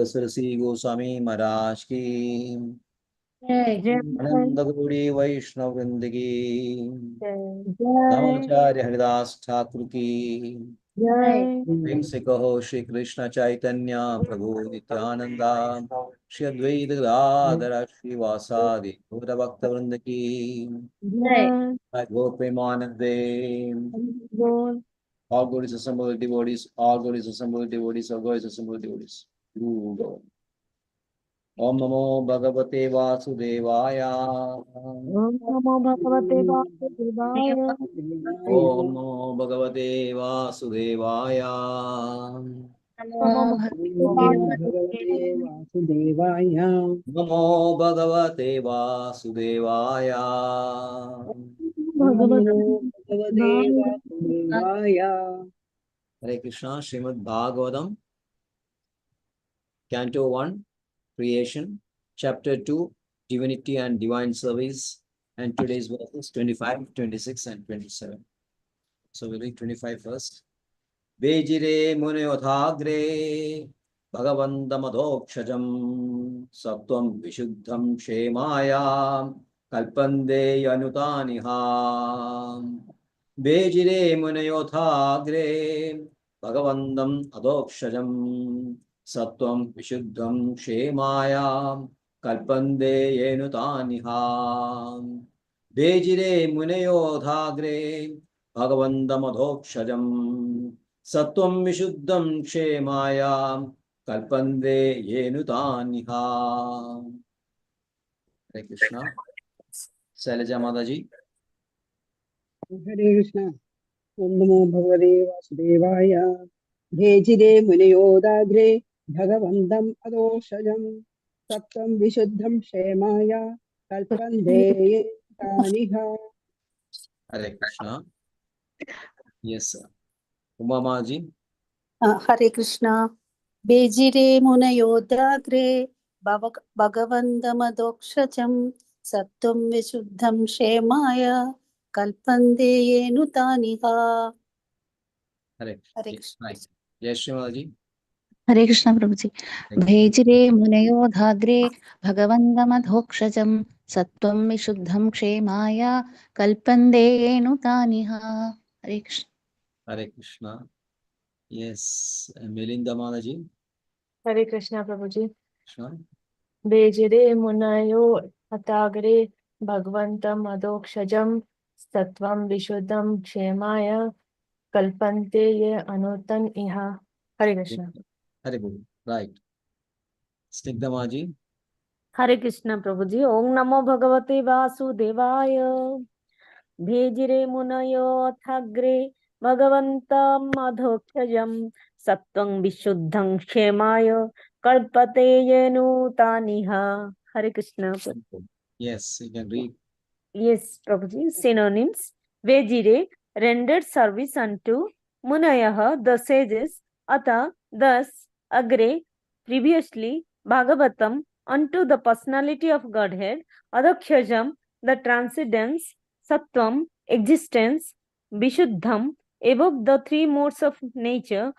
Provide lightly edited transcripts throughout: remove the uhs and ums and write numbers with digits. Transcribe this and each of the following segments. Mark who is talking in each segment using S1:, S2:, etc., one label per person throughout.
S1: Cersei Goswami महाराज की,
S2: जय
S1: आनंद गौड़ी वैष्णव वृंद की,
S2: जय
S1: रामाचार्य हरिदास ठाकुर की।
S2: जय
S1: से कहो श्री कृष्ण चैतन्य प्रभु नित्यानंदा, श्री अद्वैत गदाधर श्रीवासादि गौर भक्त वृंद की। गो प्रेमानंदे, all glories assembled devotees, all glories assembled devotees, all glories assembled devotees. ओम नमो भगवते वासुदेवाय,
S2: ओम नमो भगवते वासुदेवाय।
S1: ओम नमो भगवते वासुदेवाय,
S2: नमो भगवते
S3: वासुदेवाय।
S1: नमो भगवते वासुदेवाय।
S3: भगवते वासुदेवाय।
S1: हरे Krishna. Shrimad Bhagavatam Canto 1, Creation, Chapter 2, Divinity and Divine Service, and today's verses 25, 26, and 27. So we'll read 25 first. Vejire munayodhagre bhagavandamodokshajam sattvam vishuddham shemaya kalpande yanutaniha. Vejire munayodhagre bhagavandam adokshajam sattvam vishuddham shemaya kalpande yanutaniha. Vejire munayodhagre Bhagavandamadhokshajam Sattvam Vishuddham Kshemaya Kalpande Yenutaniha. Hare Krishna. Sailaja Mataji.
S3: हरे कृष्ण। ओम नमो भगवते वासुदेवाय। भेजिरे मुनियोदाग्रे भगवन्तम् अदोषजम् सत्त्वं विशुद्धं क्षेमाय कल्पन्ते तानिह।
S1: Hare Krishna. Yes, sir. Uma Maji.
S4: हरे कृष्णा। बेजिरे मुनयोदाग्रे भगवन्तमदोक्षजं सत्त्वं विशुद्धं क्षेमाय कल्पन्ते येनुतानिह।
S1: Hare
S4: हरे Krishna.
S1: Krishna. Yes, Shrimadaji.
S5: हरे कृष्ण प्रभु जी। भेजिरे मुनयोधाग्रे भगवन्तमधोक्षजं सत्त्वं विशुद्धं क्षेमाय कल्पन्ते येनुतानिह। हरे Krishna.
S1: Hare Krishna. Yes, Melinda Mataji.
S2: हरे कृष्णा प्रभु जी।
S1: Krishna.
S2: बेजिरे मुनयो हताग्रे भगवंतम अदोक्षजम सत्वम विशुद्धम क्षेमाय कल्पन्ते ये अनूतन इह। हरे Krishna.
S1: Hare Guru. Right. Snigdha Maji.
S6: हरे कृष्ण प्रभु जी। ओम नमो भगवते वासुदेवाय। भेजिरे मुनयो अथाग्रे भगवन्तं अधोक्षजं सत्वं विशुद्धं क्षेमाय कल्पते येनुतानिह। हरे Krishna.
S1: Yes, you can read.
S6: Yes, Prabhuji. Synonyms. Vejire, rendered service unto. Munayah, the sages. Ata, thus. Agre, previously. Bhagavatam, unto the personality of Godhead. Adakshajam, the transcendence. Sattvam, existence. Vishuddham, above the three modes of nature.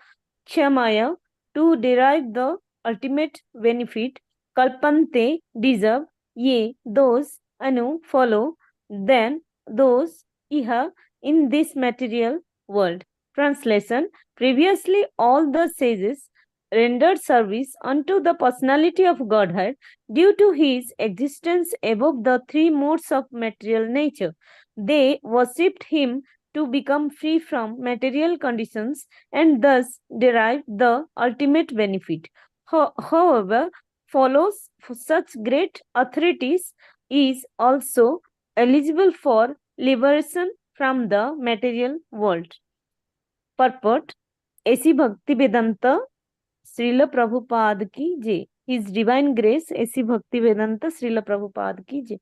S6: Kshamaya, to derive the ultimate benefit. Kalpante, deserve. Ye, those. Anu, follow. Then those iha, in this material world. Translation. Previously all the sages rendered service unto the personality of Godhead due to his existence above the three modes of material nature. They worshipped him to become free from material conditions and thus derive the ultimate benefit. However, follows such great authorities is also eligible for liberation from the material world. Purport. ऐसी भक्ति वेदांत श्रील प्रभुपाद की जय। His divine grace ऐसी भक्ति वेदांत श्रील प्रभुपाद की जय।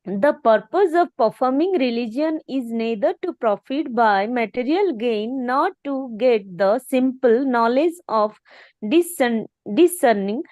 S6: The purpose of performing religion is neither to profit by material gain nor to get the simple knowledge of discerning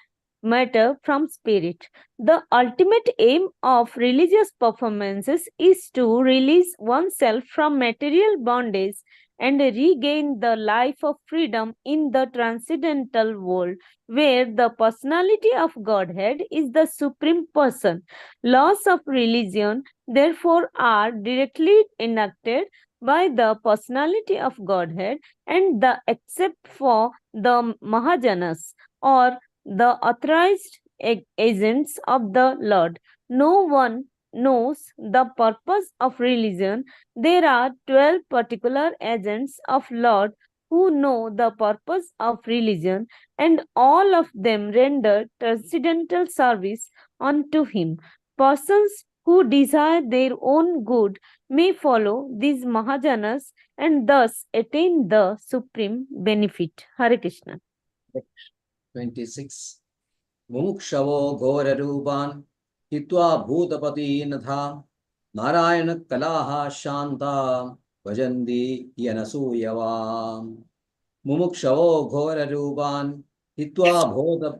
S6: matter from spirit. The ultimate aim of religious performances is to release oneself from material bondage and regain the life of freedom in the transcendental world, where the personality of Godhead is the supreme person. Laws of religion, therefore, are directly enacted by the personality of Godhead, and the except for the Mahajanas or the authorized agents of the Lord. No one knows the purpose of religion. There are 12 particular agents of Lord who know the purpose of religion, and all of them render transcendental service unto him. Persons who desire their own good may follow these Mahajanas and thus attain the supreme benefit. Hare Krishna.
S1: 26. Mumukshavo Ghorarupan Hitva Bhutapati Natha Narayana Kalaha Shanta Vajandi Yanasuyavam. Mumukshavo Ghorarupan Hitva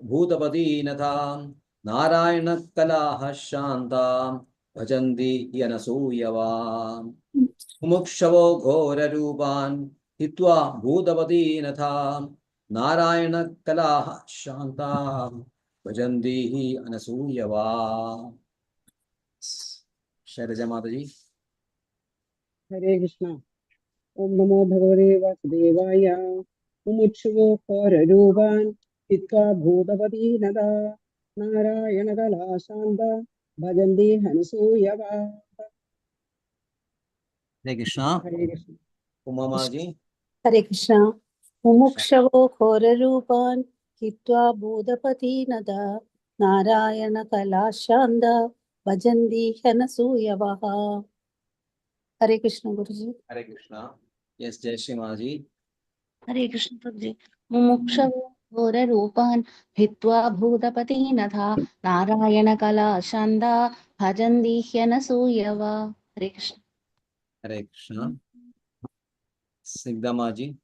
S1: Bhutapati Natha Narayana Kalaha Shanta Vajandi Yanasuyavam. Mumukshavo Ghorarupan Hitva Bhutapati Natha Narayana Kalaha Shanta Vajandihi Anasuyava. Shailaja Mataji.
S3: Hare Krishna. Om Namo Bhagavate Vasudevaya. Mumutsuvo Koraruban Hitva Bhutapati Nada Narayana Kalasanta Bhajandi Hanasuyava.
S1: Hare Krishna.
S3: Hare Krishna.
S1: Uma Mataji.
S4: हरे कृष्ण मुमुक्षवो घोररूपान् हित्वा भूतपतिनदा नारायणकलाशान्त भजन्ति ह्यनसूयवः हरे कृष्ण गुरुजी
S1: Hare Krishna. Yes, Jai Shri Mataji.
S5: हरे कृष्ण प्रभु जी मुमुक्षवो घोररूपान् हित्वा भूतपतिनथा नारायणकलाशान्ता भजन्ति ह्यनसूयवा हरे Krishna
S1: Hare Krishna. Snigdha Mataji.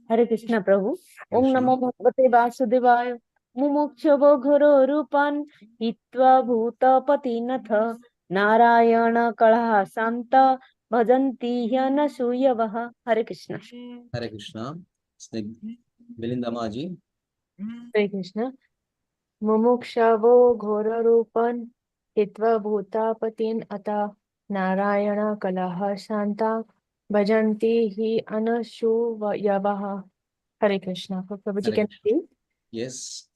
S6: Hare Krishna Prabhu. Om
S1: Krishna.
S6: Namo Bhagavate Vasudevaya. Mumukshavo ghoro rupan hitva bhuta patinatha narayana kalaha santa bhajanti hyana suyavaha. Hare Krishna.
S1: Hare Krishna. Milinda Mataji.
S2: Hare Krishna. Mumukshavo Ghorarupan Hitva Bhutapatin Ata Narayana Kalaha Shanta Bhajanti Hi Anashu Hare Krishna. Prabhuji,
S1: Hare
S2: can
S1: Krishna.
S2: you
S1: Yes.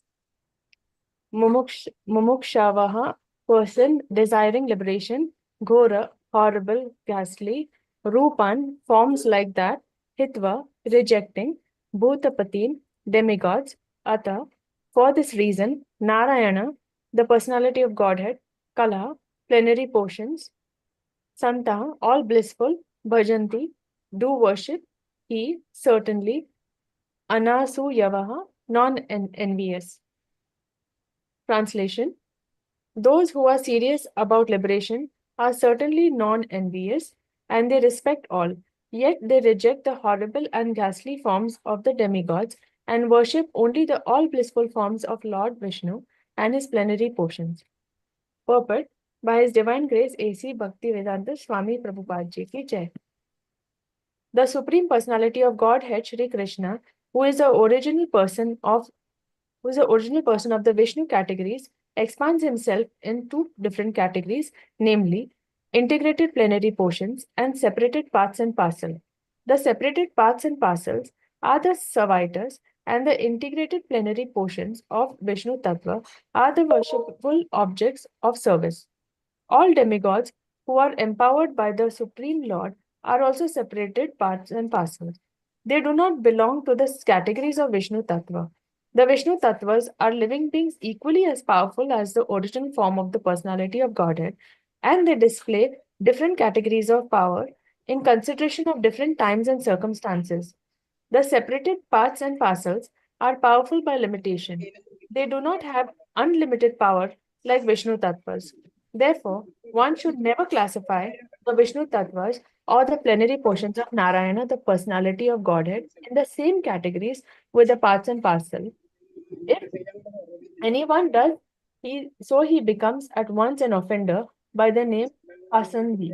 S2: Mumukshavaha, person desiring liberation, Ghora, horrible, ghastly, Rupan, forms like that, Hitva, rejecting, Bhutapatin, demigods, Ata, for this reason, Narayana, the personality of Godhead, Kala, plenary portions, Santa, all blissful, Bhajanti, do worship, he, certainly, Anasu Yavaha, non-envious. Translation: those who are serious about liberation are certainly non-envious, and they respect all, yet they reject the horrible and ghastly forms of the demigods and worship only the all-blissful forms of Lord Vishnu and his plenary portions. Purport: by His Divine Grace A.C. Bhaktivedanta Swami Prabhupada Ji ki Jai. The Supreme Personality of Godhead, Shri Krishna, who is the original person of the Vishnu categories, expands himself in two different categories, namely integrated plenary portions and separated parts and parcel. The separated parts and parcels are the servitors, and the integrated plenary portions of Vishnu Tattva are the worshipful objects of service. All demigods who are empowered by the Supreme Lord are also separated parts and parcels. They do not belong to the categories of Vishnu Tattva. The Vishnu Tattvas are living beings equally as powerful as the original form of the personality of Godhead, and they display different categories of power in consideration of different times and circumstances. The separated parts and parcels are powerful by limitation. They do not have unlimited power like Vishnu Tattvas. Therefore, one should never classify the Vishnu Tattvas or the plenary portions of Narayana, the personality of Godhead, in the same categories with the parts and parcel. If Anyone does he becomes at once an offender by the name Asandi.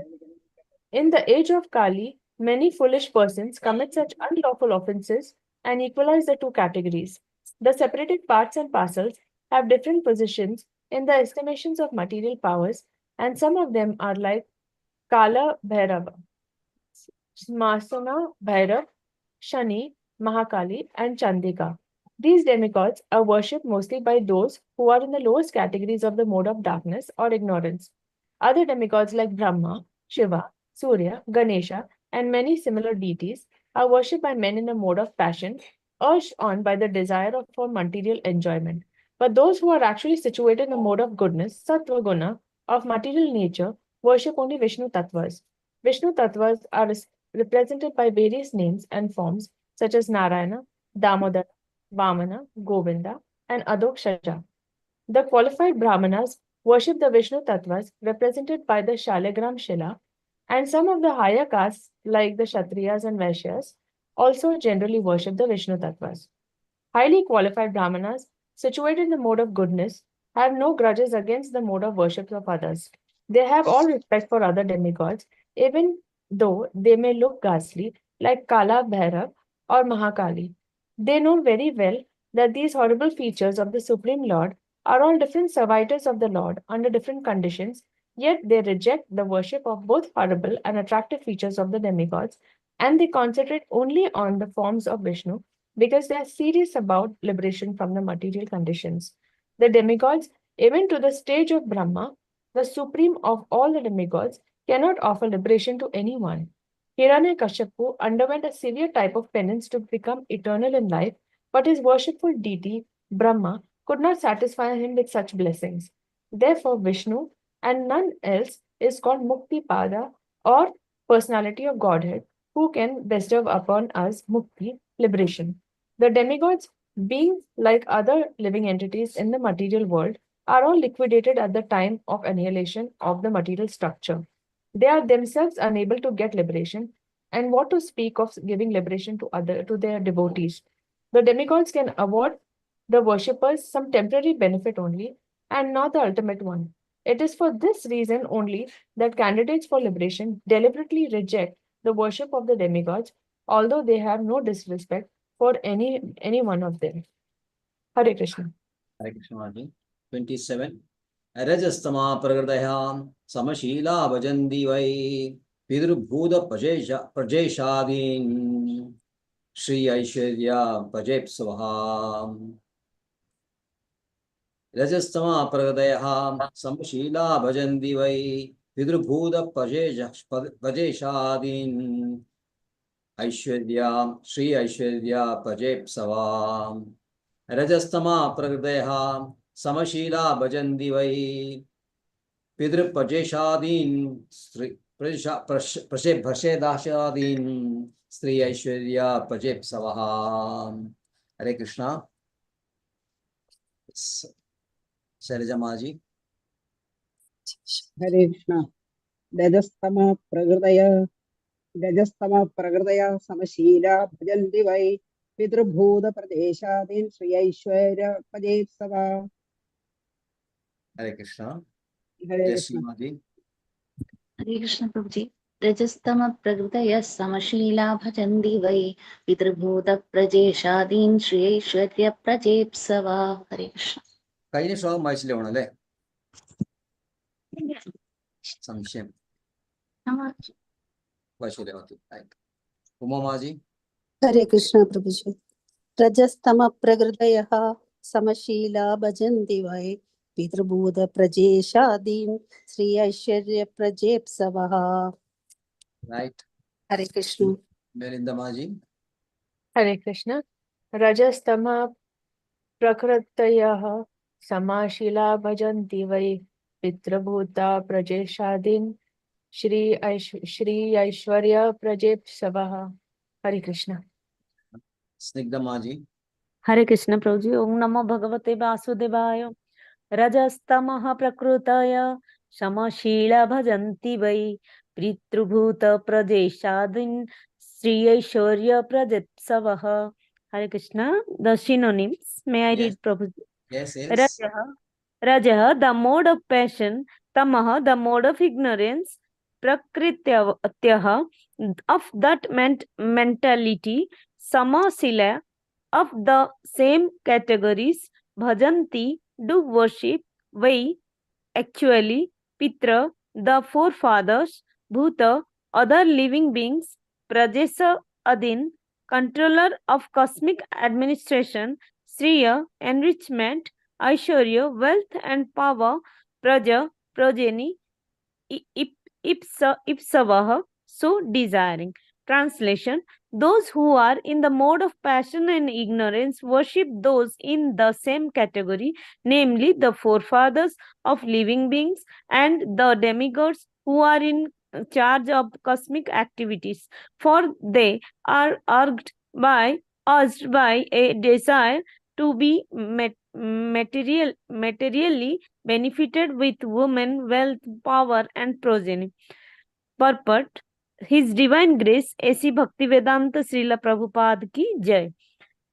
S2: In the age of Kali, many foolish persons commit such unlawful offences and equalize the two categories. The separated parts and parcels have different positions in the estimations of material powers, and some of them are like Kala Bhairava, Smasana Bhairav, Shani, Mahakali, and Chandika. These demigods are worshipped mostly by those who are in the lowest categories of the mode of darkness or ignorance. Other demigods like Brahma, Shiva, Surya, Ganesha, and many similar deities are worshipped by men in a mode of passion, urged on by the desire for material enjoyment. But those who are actually situated in the mode of goodness, Sattva Guna, of material nature, worship only Vishnu Tattvas. Vishnu Tattvas are represented by various names and forms such as Narayana, Damodara, Vamana, Govinda, and Adokshaja. The qualified Brahmanas worship the Vishnu Tattvas represented by the Shaligram Shila, and some of the higher castes like the Kshatriyas and Vaishyas also generally worship the Vishnu Tattvas. Highly qualified Brahmanas, situated in the mode of goodness, have no grudges against the mode of worship of others. They have all respect for other demigods, even though they may look ghastly, like Kala Bhairav or Mahakali. They know very well that these horrible features of the Supreme Lord are all different servitors of the Lord under different conditions, yet they reject the worship of both horrible and attractive features of the demigods, and they concentrate only on the forms of Vishnu because they are serious about liberation from the material conditions. The demigods, even to the stage of Brahma, the supreme of all the demigods, cannot offer liberation to anyone. Hiranyakashipu underwent a severe type of penance to become eternal in life, but his worshipful deity, Brahma, could not satisfy him with such blessings. Therefore, Vishnu and none else is called Mukti Pada or personality of Godhead, who can bestow upon us Mukti, liberation. The demigods, being like other living entities in the material world, are all liquidated at the time of annihilation of the material structure. They are themselves unable to get liberation, and what to speak of giving liberation to their devotees. The demigods can award the worshippers some temporary benefit only, and not the ultimate one. It is for this reason only that candidates for liberation deliberately reject the worship of the demigods, although they have no disrespect for any one of them. Hare Krishna.
S1: Hare Krishna Maji. 27. Rajastama pragadayam samashila bhajandi vai Pidrubhuda Prajeshadin Shri Aishwarya Prajepsavaham. Rajastama pragadayam samashila bhajandi vai Pidrubhuda Prajeshadin Aishwarya Shri Aishwarya Prajepsavaham. Rajastama pragadayam samashila bhajandi vai Pidrupajeshadin Prashedashadin Sri Aishwarya Prajepsavaham. Hare Krishna. Shailaja Maji.
S3: Hare Krishna. Rajastama Pragadaya Samashila Bhajanti Vai Pitrabhuda Pradeshadin Sri Aishwarya Pajetsava.
S1: Hare Krishna.
S3: Hare
S1: Yes,
S3: Krishna.
S1: Maji.
S5: हरे कृष्ण प्रभु जी रजस्तम प्रकृतयः समशीला भजन्ति वै पितृभूत प्रजेशादीन् श्रेयैश्वर्य प्रजेप्सवा हरे कृष्ण
S1: കഴിഞ്ഞ ശ്ലോകം വായിച്ചില്ലേ ഓണം അല്ലേ സംശയം വായിച്ചില്ലേ okay ഉമാമാജി
S4: हरे कृष्ण प्रभुजी रजस्तम प्रकृतयः समशीला भजन्ति वै पितृभूत प्रजेशादीन् श्री ऐश्वर्य प्रजेप्सवः
S1: right
S4: हरे Krishna
S1: മെലിന്ദമാജി
S2: Hare Krishna. Rajastama Prakritayah Samashila Bhajanti Vai Pitrabhuta Prajeshadin Shri Aishwarya Prajepsavaha. Hare Krishna.
S1: സ്നിഗ്ധമാജി
S6: हरे कृष्ण प्रभु जी ओम नमो भगवते वासुदेवाय रजस्तमः प्रकृतय समशीला भजन्ति वै पितृभूत प्रदेशादीन् श्री ऐश्वर्य प्रजेत्सवः. Hare Krishna. The synonyms, may I read Prabhuji?
S1: Yes, yes.
S6: Rajah, Rajah, the mode of passion, Tamah, the mode of ignorance, Prakrityah, of that mentality, Samasila, of the same categories, Bhajanti, do worship, Vai, actually, Pitra, the forefathers, Bhuta, other living beings, Prajesa Adin, controller of cosmic administration, Sriya, enrichment, Aishwarya, wealth and power, Praja, progeny, ipsavah, so desiring. Translation: those who are in the mode of passion and ignorance worship those in the same category, namely the forefathers of living beings and the demigods who are in charge of cosmic activities, for they are urged by a desire to be materially benefited with women, wealth, power, and progeny. Purport: His Divine Grace, A.C. Bhaktivedanta Srila Prabhupada ki Jai.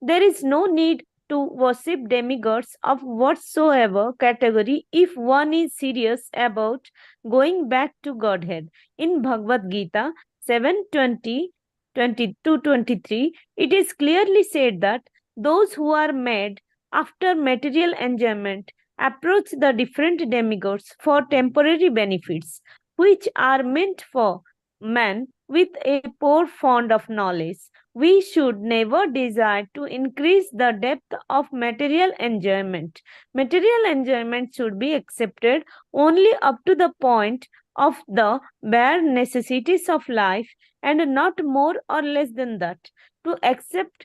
S6: There is no need to worship demigods of whatsoever category if one is serious about going back to Godhead. In Bhagavad Gita 7:20-22-23, it is clearly said that those who are made after material enjoyment approach the different demigods for temporary benefits, which are meant for man with a poor fund of knowledge. We should never desire to increase the depth of material enjoyment. Material enjoyment should be accepted only up to the point of the bare necessities of life and not more or less than that. To accept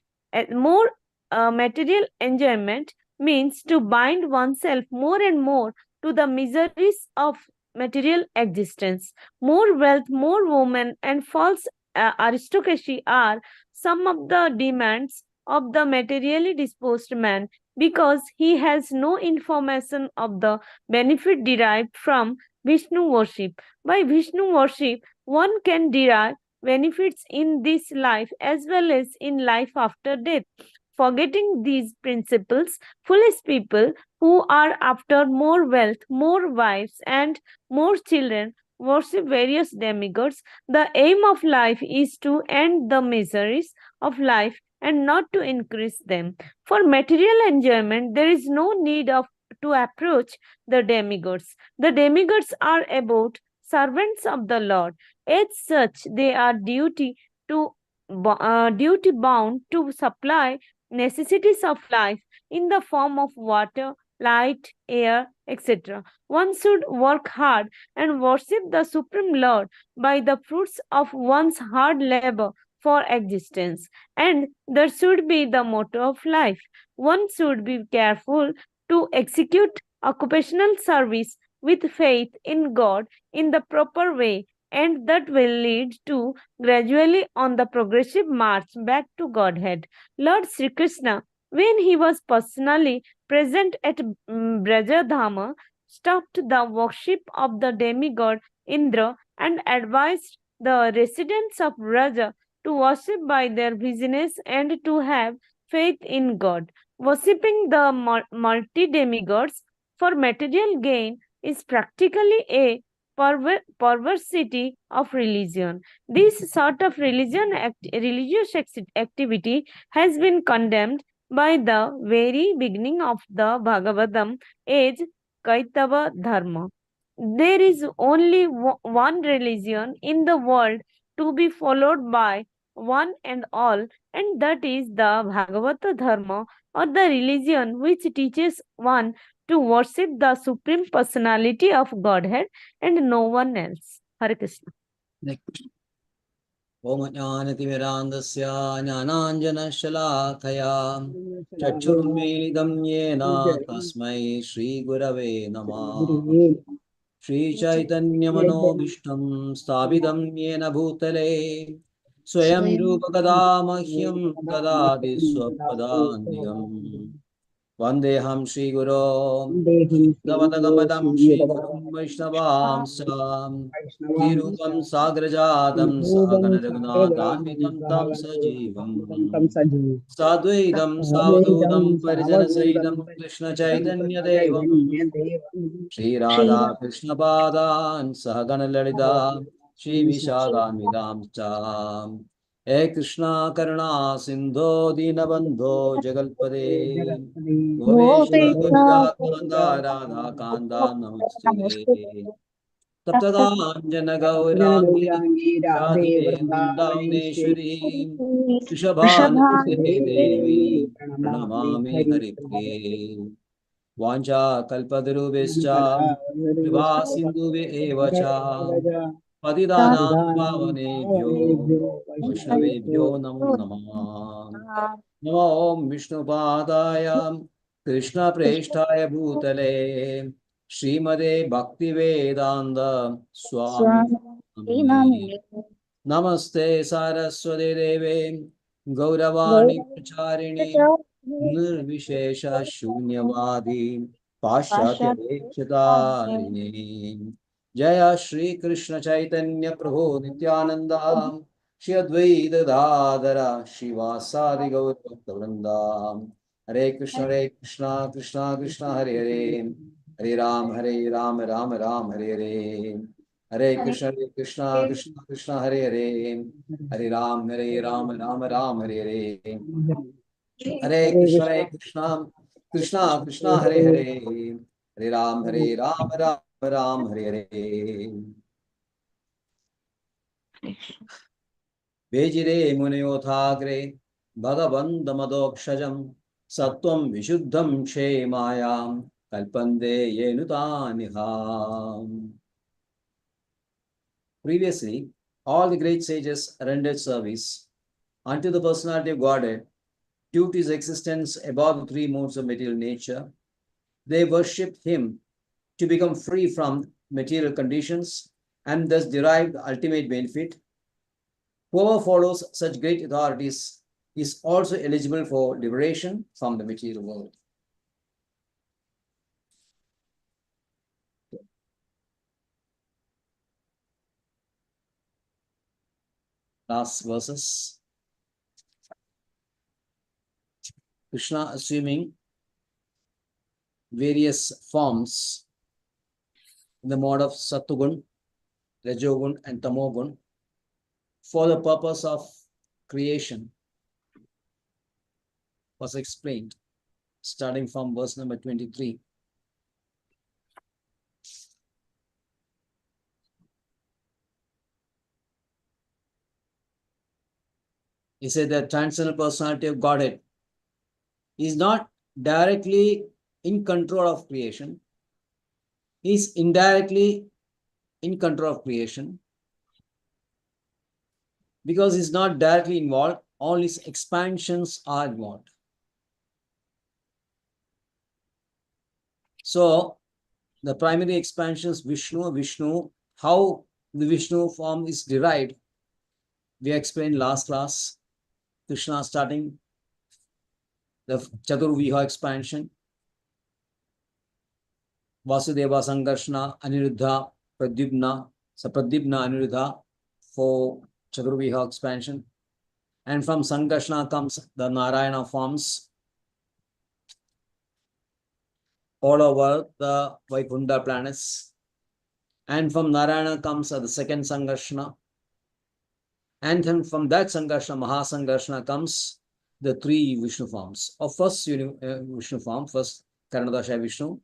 S6: more material enjoyment means to bind oneself more and more to the miseries of material existence. More wealth, more women, and false aristocracy are some of the demands of the materially disposed man, because he has no information of the benefit derived from Vishnu worship. By Vishnu worship, one can derive benefits in this life as well as in life after death. Forgetting these principles, foolish people who are after more wealth, more wives, and more children worship various demigods. The aim of life is to end the miseries of life and not to increase them. For material enjoyment, there is no need to approach the demigods. The demigods are about servants of the Lord. As such, they are duty bound to supply necessities of life in the form of water, light, air, etc. One should work hard and worship the Supreme Lord by the fruits of one's hard labor for existence. And that should be the motto of life. One should be careful to execute occupational service with faith in God in the proper way, and that will lead to gradually on the progressive march back to Godhead. Lord Sri Krishna, when he was personally present at Brajadhama, stopped the worship of the demigod Indra and advised the residents of Braja to worship by their business and to have faith in God. Worshipping the multi-demigods for material gain is practically a perversity of religion. This sort of religious activity has been condemned by the very beginning of the Bhagavatam as Kaitava Dharma. There is only one religion in the world to be followed by one and all, and that is the Bhagavata Dharma, or the religion which teaches one to worship the Supreme Personality of Godhead and no one else. Hare Krishna.
S1: Next. Om Jnanatimirandasya Jnananjana-shalakaya Chakshurmilidam Yena Tasmai Shri Gurave Namah Shri Chaitanya Manobhishtam Sthapitam Yena Bhutale Swayam Rupa Kada Mahyam Dadadi Swapadanyam Vandeham Shri Guru
S3: Deham
S1: Davatakamatam Shri Guru
S3: Sri
S1: Vaishnavam Sam Kirupam
S3: Vaishnavamsa
S1: Sagrajadam
S3: Bhubam
S1: Saganaraghunatham
S3: Sagrajam
S1: Tam
S3: Tam
S1: Sajivam
S3: Saji
S1: Sadvaidam
S3: Vedam
S1: Savadudam Parijana
S3: Savadudam
S1: Sahitam Krishna Chaitanya Devam
S3: Chaitanya Devam
S1: Shri Radha Krishna Padan Sahagana Lalita Shri Vishadamidam Cham He Krishna Karuna Sindho Dinabandho Jagalpade
S3: Jagatpade
S1: Govesha
S3: Govesha
S1: Govida Kanda Radha Kanda Namaste Taptakanjana Gaurangi
S3: Gaurangi Radhe
S1: Radhe
S3: Vrindavaneshwari
S1: Vrindavaneshwari Vrishabhanute
S3: Devi
S1: Devi
S3: Pranamami
S1: Pranamami
S3: Hari
S1: Haripriye Vancha Kalpadurubhischa Kripa
S3: Namaparavaruvishya
S1: Sindhuve Evacha
S3: Evaja
S1: Patidanam
S3: Siddhanam
S1: Pavanebhyo
S3: Bhavavebhyo
S1: Vaishnavebhyo
S3: Vaishnavebhyo
S1: Namo Namah Namo Om Vishnupadaya Krishna Presthaya Bhutale Srimade Bhaktivedanta Swami Namine Namaste Saraswati Deve Gauravani Pracharini Nirvishesha Shunyavadi Pashatya Dekshitarini Jaya Shri Krishna Chaitanya Prabhu Nityananda Shri Advaita Dadara Shivasadi Gaurabhaktavrinda Hare Krishna Krishna Krishna Hare Hare Hare Ram Ram Ram Hare Hare Hare Krishna Krishna Krishna Hare Hare Hare Ram Ram Ram Hare Hare Hare Krishna Krishna Krishna Hare Hare Hare Ram Ram Ram Hare Hare Vejire Munyothagre Bhagavandamadoksajam Sattvam Vishuddham Kshemayam Kalpande Yenutaniham. Previously, all the great sages rendered service unto the personality of Godhead due to his existence above the three modes of material nature. They worshipped him to become free from material conditions and thus derive the ultimate benefit. Whoever follows such great authorities is also eligible for liberation from the material world. Last verses. Krishna assuming various forms in the mode of Sattvagun, Rajogun, and Tamogun for the purpose of creation was explained starting from verse number 23. He said that transcendental personality of Godhead is not directly in control of creation. He is indirectly in control of creation because he's not directly involved. All his expansions are involved. So the primary expansions, Vishnu, how the Vishnu form is derived, we explained last class. Krishna starting the Chaturviha expansion, Vasudeva Sangarshana, Aniruddha, Pradyumna, Sapradyumna, Aniruddha for Chaturviha expansion. And from Sangarshana comes the Narayana forms all over the Vaikunta planets. And from Narayana comes the second Sangarshana. And then from that Sangarshana, Mahasangarshana comes the three Vishnu forms. Of first Vishnu form, first Karanadashaya Vishnu.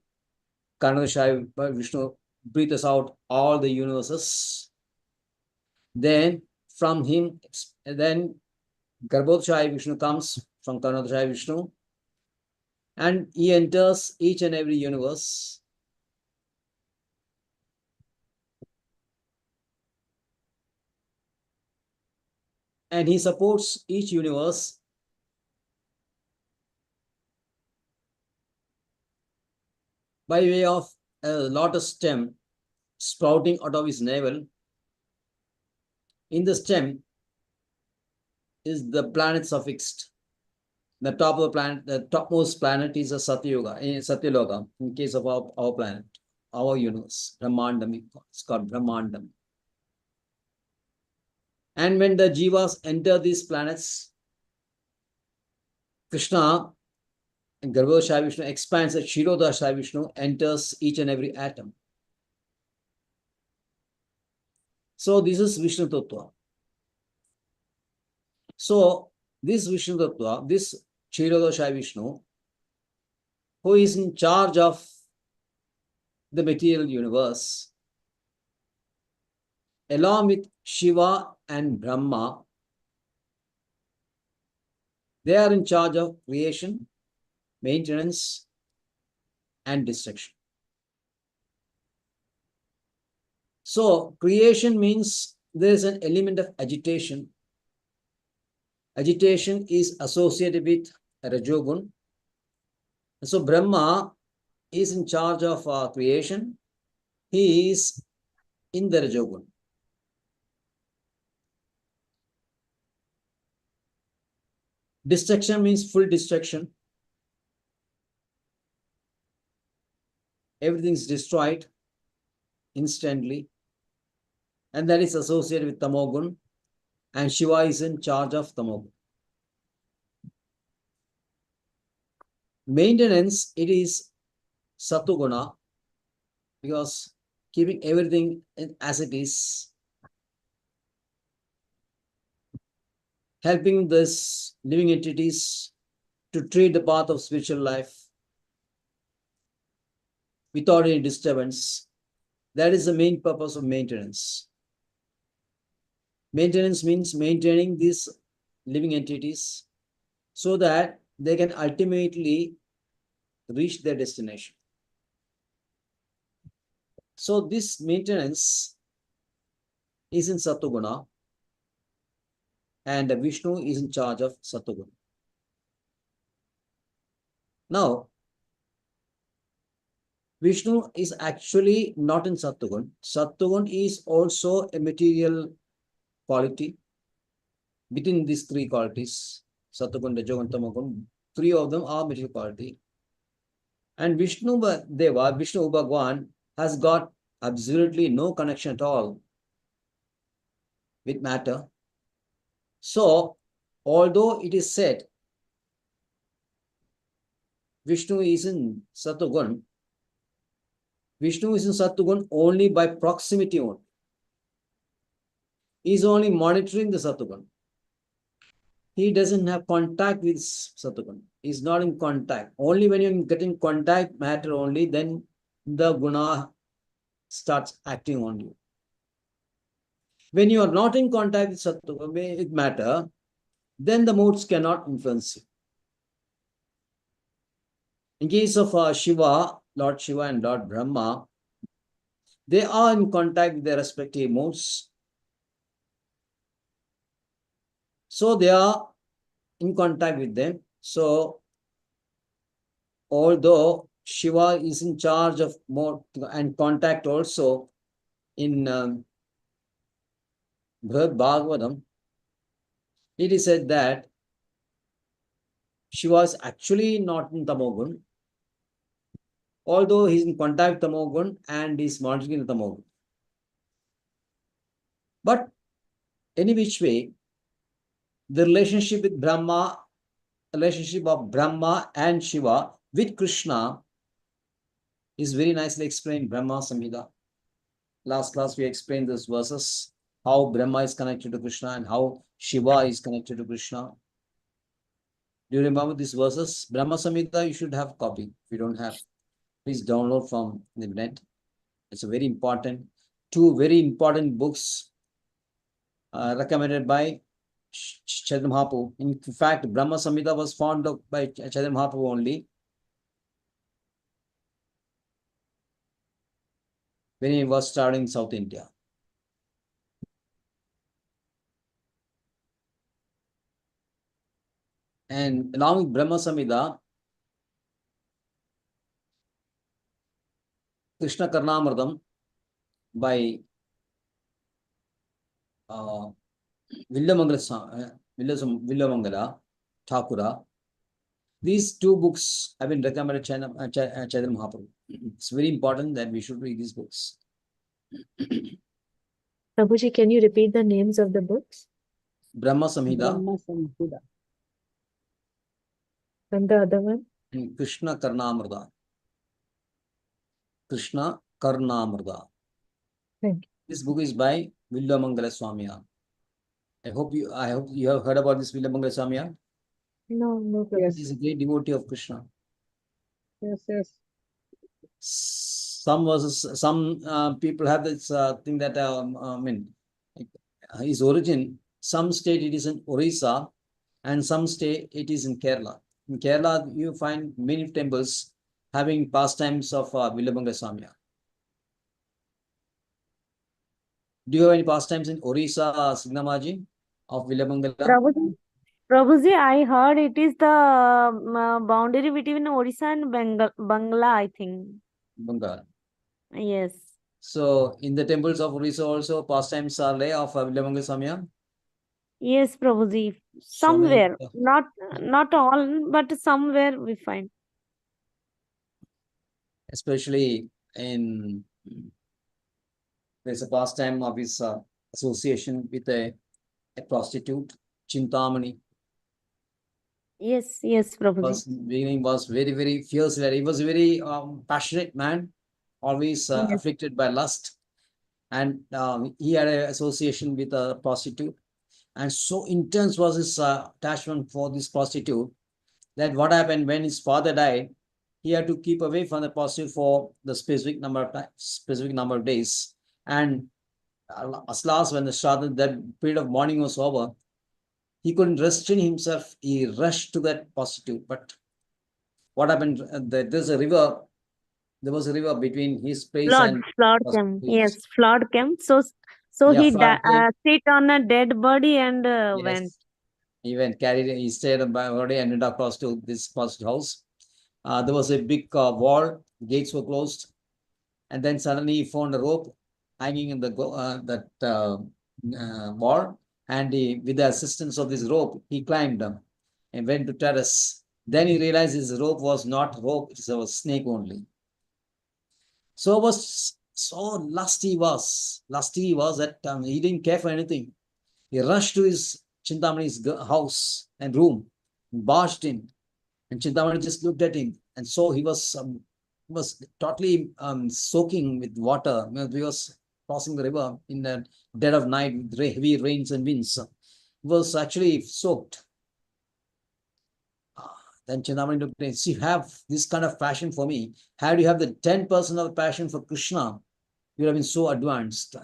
S1: Karanadashaya Vishnu breathes out all the universes. Then from him, then Garbhodashaya Vishnu comes from Karanadashaya Vishnu. And he enters each and every universe. And he supports each universe by way of a lotus stem sprouting out of his navel. In the stem is the planets affixed. The top of the planet, the topmost planet is a Satyaloka, in case of our planet, our universe, Brahmandam, it's called Brahmandam. And when the jivas enter these planets, Krishna and Garbhoda Sai Vishnu expands, the Kshiroda Sai Vishnu enters each and every atom. So this is Vishnu Tattva. So this Vishnu Tattva, this Kshiroda Sai Vishnu, who is in charge of the material universe, along with Shiva and Brahma, they are in charge of creation, maintenance, and destruction. So creation means there is an element of agitation. Agitation is associated with Rajogun. So Brahma is in charge of creation. He is in the Rajogun. Destruction means full destruction. Everything is destroyed instantly. And that is associated with Tamogun. And Shiva is in charge of Tamogun. Maintenance, it is Satuguna, because keeping everything as it is, helping this living entities to treat the path of spiritual life without any disturbance. That is the main purpose of maintenance. Maintenance means maintaining these living entities so that they can ultimately reach their destination. So this maintenance is in Satoguna, and Vishnu is in charge of Satoguna. Now, Vishnu is actually not in Satoguna. Satoguna is also a material quality. Between these three qualities, Satoguna, Rajogun, Tamogun, three of them are material quality. And Vishnu Deva, Vishnu Bhagwan, has got absolutely no connection at all with matter. So, although it is said Vishnu is in Satoguna, Vishnu is in Satoguna only by proximity only. He is only monitoring the Satoguna. He doesn't have contact with Satoguna. He is not in contact. Only when you get in contact matter only, then the guna starts acting on you. When you are not in contact with Satoguna, with matter, then the moods cannot influence you. In case of Shiva, Lord Shiva and Lord Brahma, they are in contact with their respective moods. So they are in contact with them. So although Shiva is in charge of more and contact also in Bhagavad Bhagavatam, it is said that Shiva is actually not in Tamogun, although he is in contact with Tamogun and is monitoring the Tamogun. But any which way, the relationship with Brahma, relationship of Brahma and Shiva with Krishna is very nicely explained in Brahma Samhita. Last class we explained these verses, how Brahma is connected to Krishna and how Shiva is connected to Krishna. Do you remember these verses? Brahma Samhita, you should have a copy. If you don't have, please download from the net. It's a very important, two very important books recommended by Chaitanya Mahaprabhu. In fact, Brahma Samhita was found by Chaitanya Mahaprabhu only when he was starting South India. And along with Brahma Samhita, Krishna Karnamradam by Villamangala Thakura These two books have been recommended Chaitanya Mahaprabhu. It's very important that we should read these books.
S2: Prabhuji, can you repeat the names of the books?
S1: Brahma Samhita
S3: Brahma Samhita.
S2: And the other one?
S1: and Krishna Karnamrita. Krishna Karnamrita.
S2: Thank you.
S1: This book is by Villamangala Swamiya. I hope you have heard about this Villamangala Swamiya.
S2: No, Prabhuji.
S3: Yes,
S1: He is a great devotee of Krishna.
S3: yes.
S1: Some verses, some people have this thing that I mean, his origin. Some state it is in Orissa, and some state it is in Kerala. In Kerala, you find many temples having pastimes of Villamangala Swamiya. Do you have any pastimes in Orissa, Signamaji, of Villamangala?
S6: Prabhuji, I heard it is the boundary between Odisha and Bangla, I think.
S1: Bengal.
S6: Yes.
S1: So, in the temples of Orissa also, pastimes are there of Villamangala Swamiya?
S6: Yes, Prabhuji.
S1: So many-
S6: Somewhere, not all, but somewhere we find.
S1: Especially in there's a pastime of his association with a prostitute, Chintamani.
S6: Yes, Prabhuji.
S1: First beginning was very fierce. He was a very passionate man, always
S6: Yes.
S1: afflicted by lust, and he had an association with a prostitute, and so intense was his attachment for this prostitute that what happened when his father died, he had to keep away from the prostitute for the specific number of days, and at last when that period of mourning was over, he couldn't restrain himself. He rushed to that prostitute. But what happened? There was a river between his place and
S6: Flood came. Yes, flood came. So
S1: Yeah,
S6: he
S1: flood came.
S6: sit on a dead body and
S1: Yes.
S6: went.
S1: He stayed by already and went across to this prostitute house. There was a big wall, gates were closed, and then suddenly he found a rope hanging in the wall, and with the assistance of this rope, he climbed and went to terrace. Then he realized his rope was not rope; it was a snake only. So lusty he was that he didn't care for anything. He rushed to his Chintamani's house and room, and barged in, and Chintamani just looked at him, and so he was totally soaking with water. He was crossing the river in the dead of night with heavy rains and winds. He was actually soaked. Then Chintamani looked at him. See, you have this kind of passion for me. How do you have the 10% of passion for Krishna? You have been so advanced.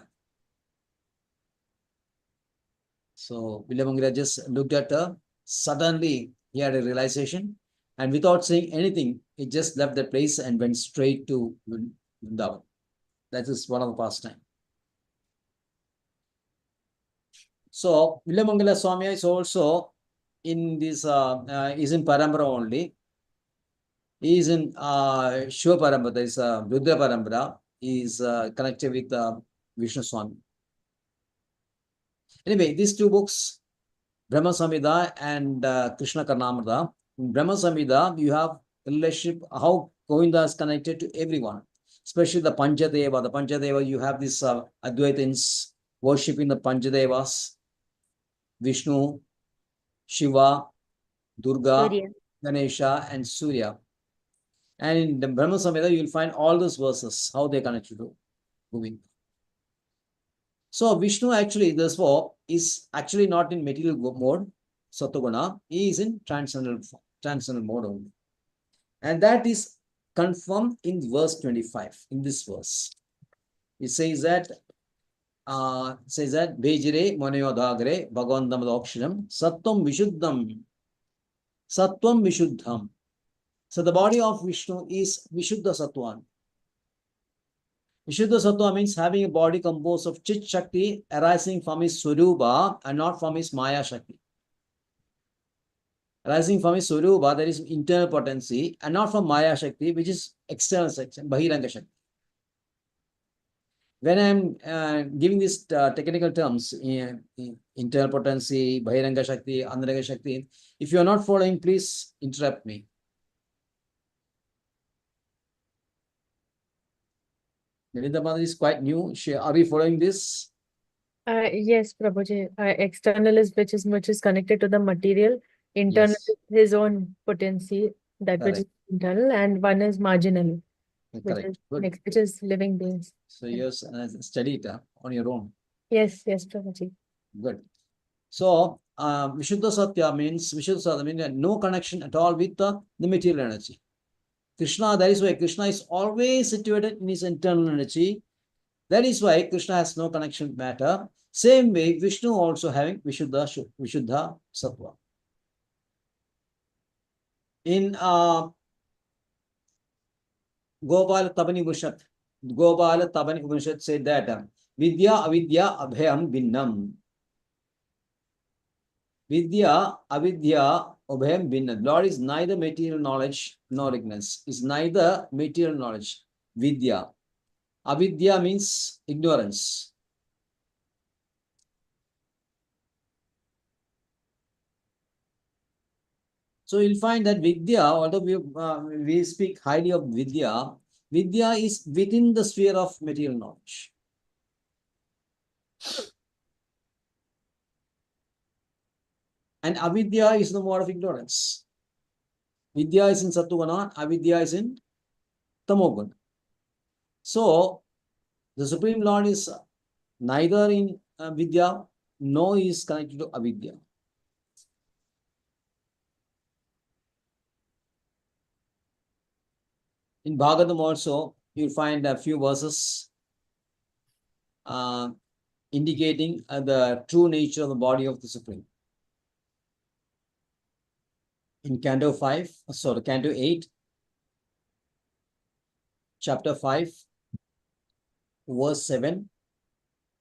S1: So Villamangala just looked at her. Suddenly, he had a realization, and without saying anything, he just left the place and went straight to Vrindavan. That is one of the pastime. So Villamangala Swami is also in this is in Parambara only. He is in Shiva Parambara. There is Rudra Parambara. He is connected with Vishnu Swami. Anyway, these two books, Brahma Samhita and Krishna Karnamrita. In Brahma Samhita, you have a relationship, how Govinda is connected to everyone, especially the Panchadeva. The Panchadeva, you have these Advaitins worshipping the Panchadevas, Vishnu, Shiva, Durga,
S6: Surya.
S1: Ganesha, and Surya. And in the Brahma Samhita, you will find all those verses, how they connected to Govinda. So Vishnu actually, therefore, is actually not in material mode, Sattva-guna. He is in transcendental mode only. And that is confirmed in verse 25, in this verse. It says that Bejire Manayodagre Bhagavandam Dakshinam Sattvam Vishuddham. So the body of Vishnu is Vishuddha Sattvan. Vishuddha Sattva means having a body composed of Chit Shakti arising from his Swarupa and not from his Maya Shakti. Arising from his Swarupa, that is internal potency, and not from Maya Shakti, which is external section, Bahiranga Shakti. When I'm giving these technical terms, internal potency, Bahiranga Shakti, Antaranga Shakti, if you are not following, please interrupt me. Nilita Mother is quite new. Are we following this?
S2: Yes, Prabhuji. External is which is connected to the material. Internal
S1: Yes,
S2: is his own potency, that which is
S1: correct.
S2: internal, and one is marginal,
S1: Correct. Good.
S2: which is living beings.
S1: So you study it on your own.
S2: Yes, Prabhuji.
S1: Good. So Vishuddha Satya means no connection at all with the material energy. Krishna, that is why Krishna is always situated in his internal energy. That is why Krishna has no connection with matter. Same way, Vishnu also having Vishuddha Sattva. In Gopala Tabani Upanishad said that Vidya Avidya Abhayam Binnam. Vidya Avidya Abhayam Binnam. Lord is neither material knowledge nor ignorance. Is neither material knowledge. Vidya. Avidya means ignorance. So you'll find that Vidya, although we speak highly of Vidya, Vidya is within the sphere of material knowledge. And Avidya is the mode of ignorance. Vidya is in Sattva, Avidya is in Tamoguna. So the Supreme Lord is neither in Vidya nor is connected to Avidya. In Bhagavatam also, you'll find a few verses indicating the true nature of the body of the Supreme. In Canto 8, chapter 5, verse 7,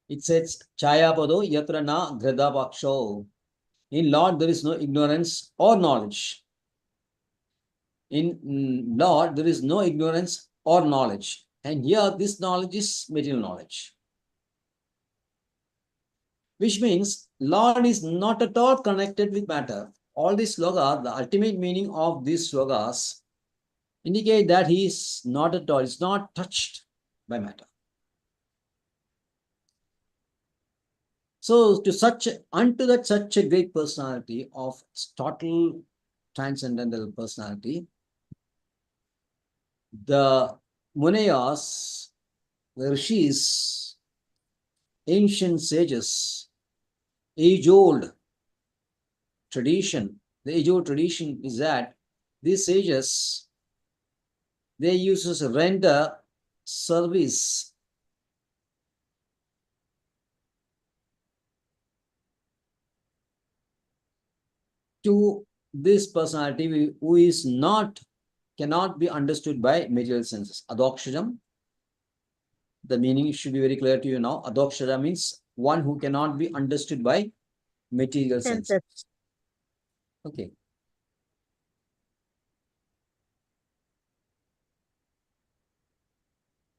S1: it says, Chayapado yatra na gradapaksho. In Lord, there is no ignorance or knowledge. In Lord, there is no ignorance or knowledge. And here, this knowledge is material knowledge. Which means, Lord is not at all connected with matter. All these slogas, the ultimate meaning of these slogas, indicate that he is not at all, is not touched by matter. So unto that such a great personality of total transcendental personality, the Munayas, the Rishis, ancient sages, age-old tradition, the age-old tradition is that these sages, they used to render service to this personality who is cannot be understood by material senses. Adoksharam, the meaning should be very clear to you now. Adokshara means one who cannot be understood by material senses. Okay.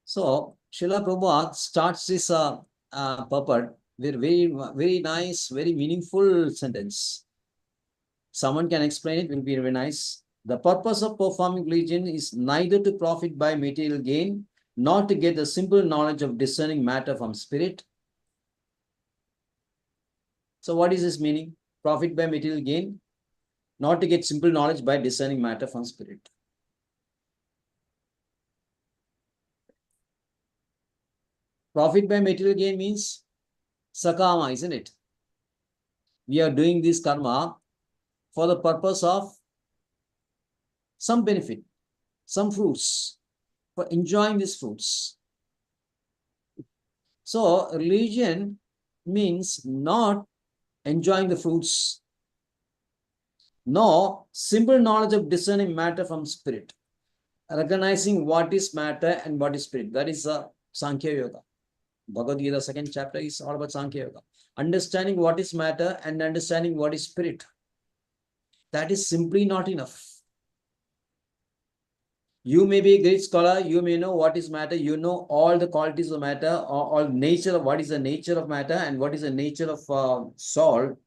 S1: So Srila Prabhupada starts this purport with very nice, very meaningful sentence. Someone can explain it, will be very nice. The purpose of performing religion is neither to profit by material gain, nor to get the simple knowledge of discerning matter from spirit. So what is this meaning? Profit by material gain, not to get simple knowledge by discerning matter from spirit. Profit by material gain means sakama, isn't it? We are doing this karma for the purpose of some benefit, some fruits, for enjoying these fruits. So religion means not enjoying the fruits, nor simple knowledge of discerning matter from spirit, recognizing what is matter and what is spirit. That is Sankhya Yoga. Bhagavad Gita, 2nd chapter is all about Sankhya Yoga. Understanding what is matter and understanding what is spirit. That is simply not enough. You may be a great scholar, you may know what is matter, you know all the qualities of matter, or all nature of what is the nature of matter and what is the nature of soul,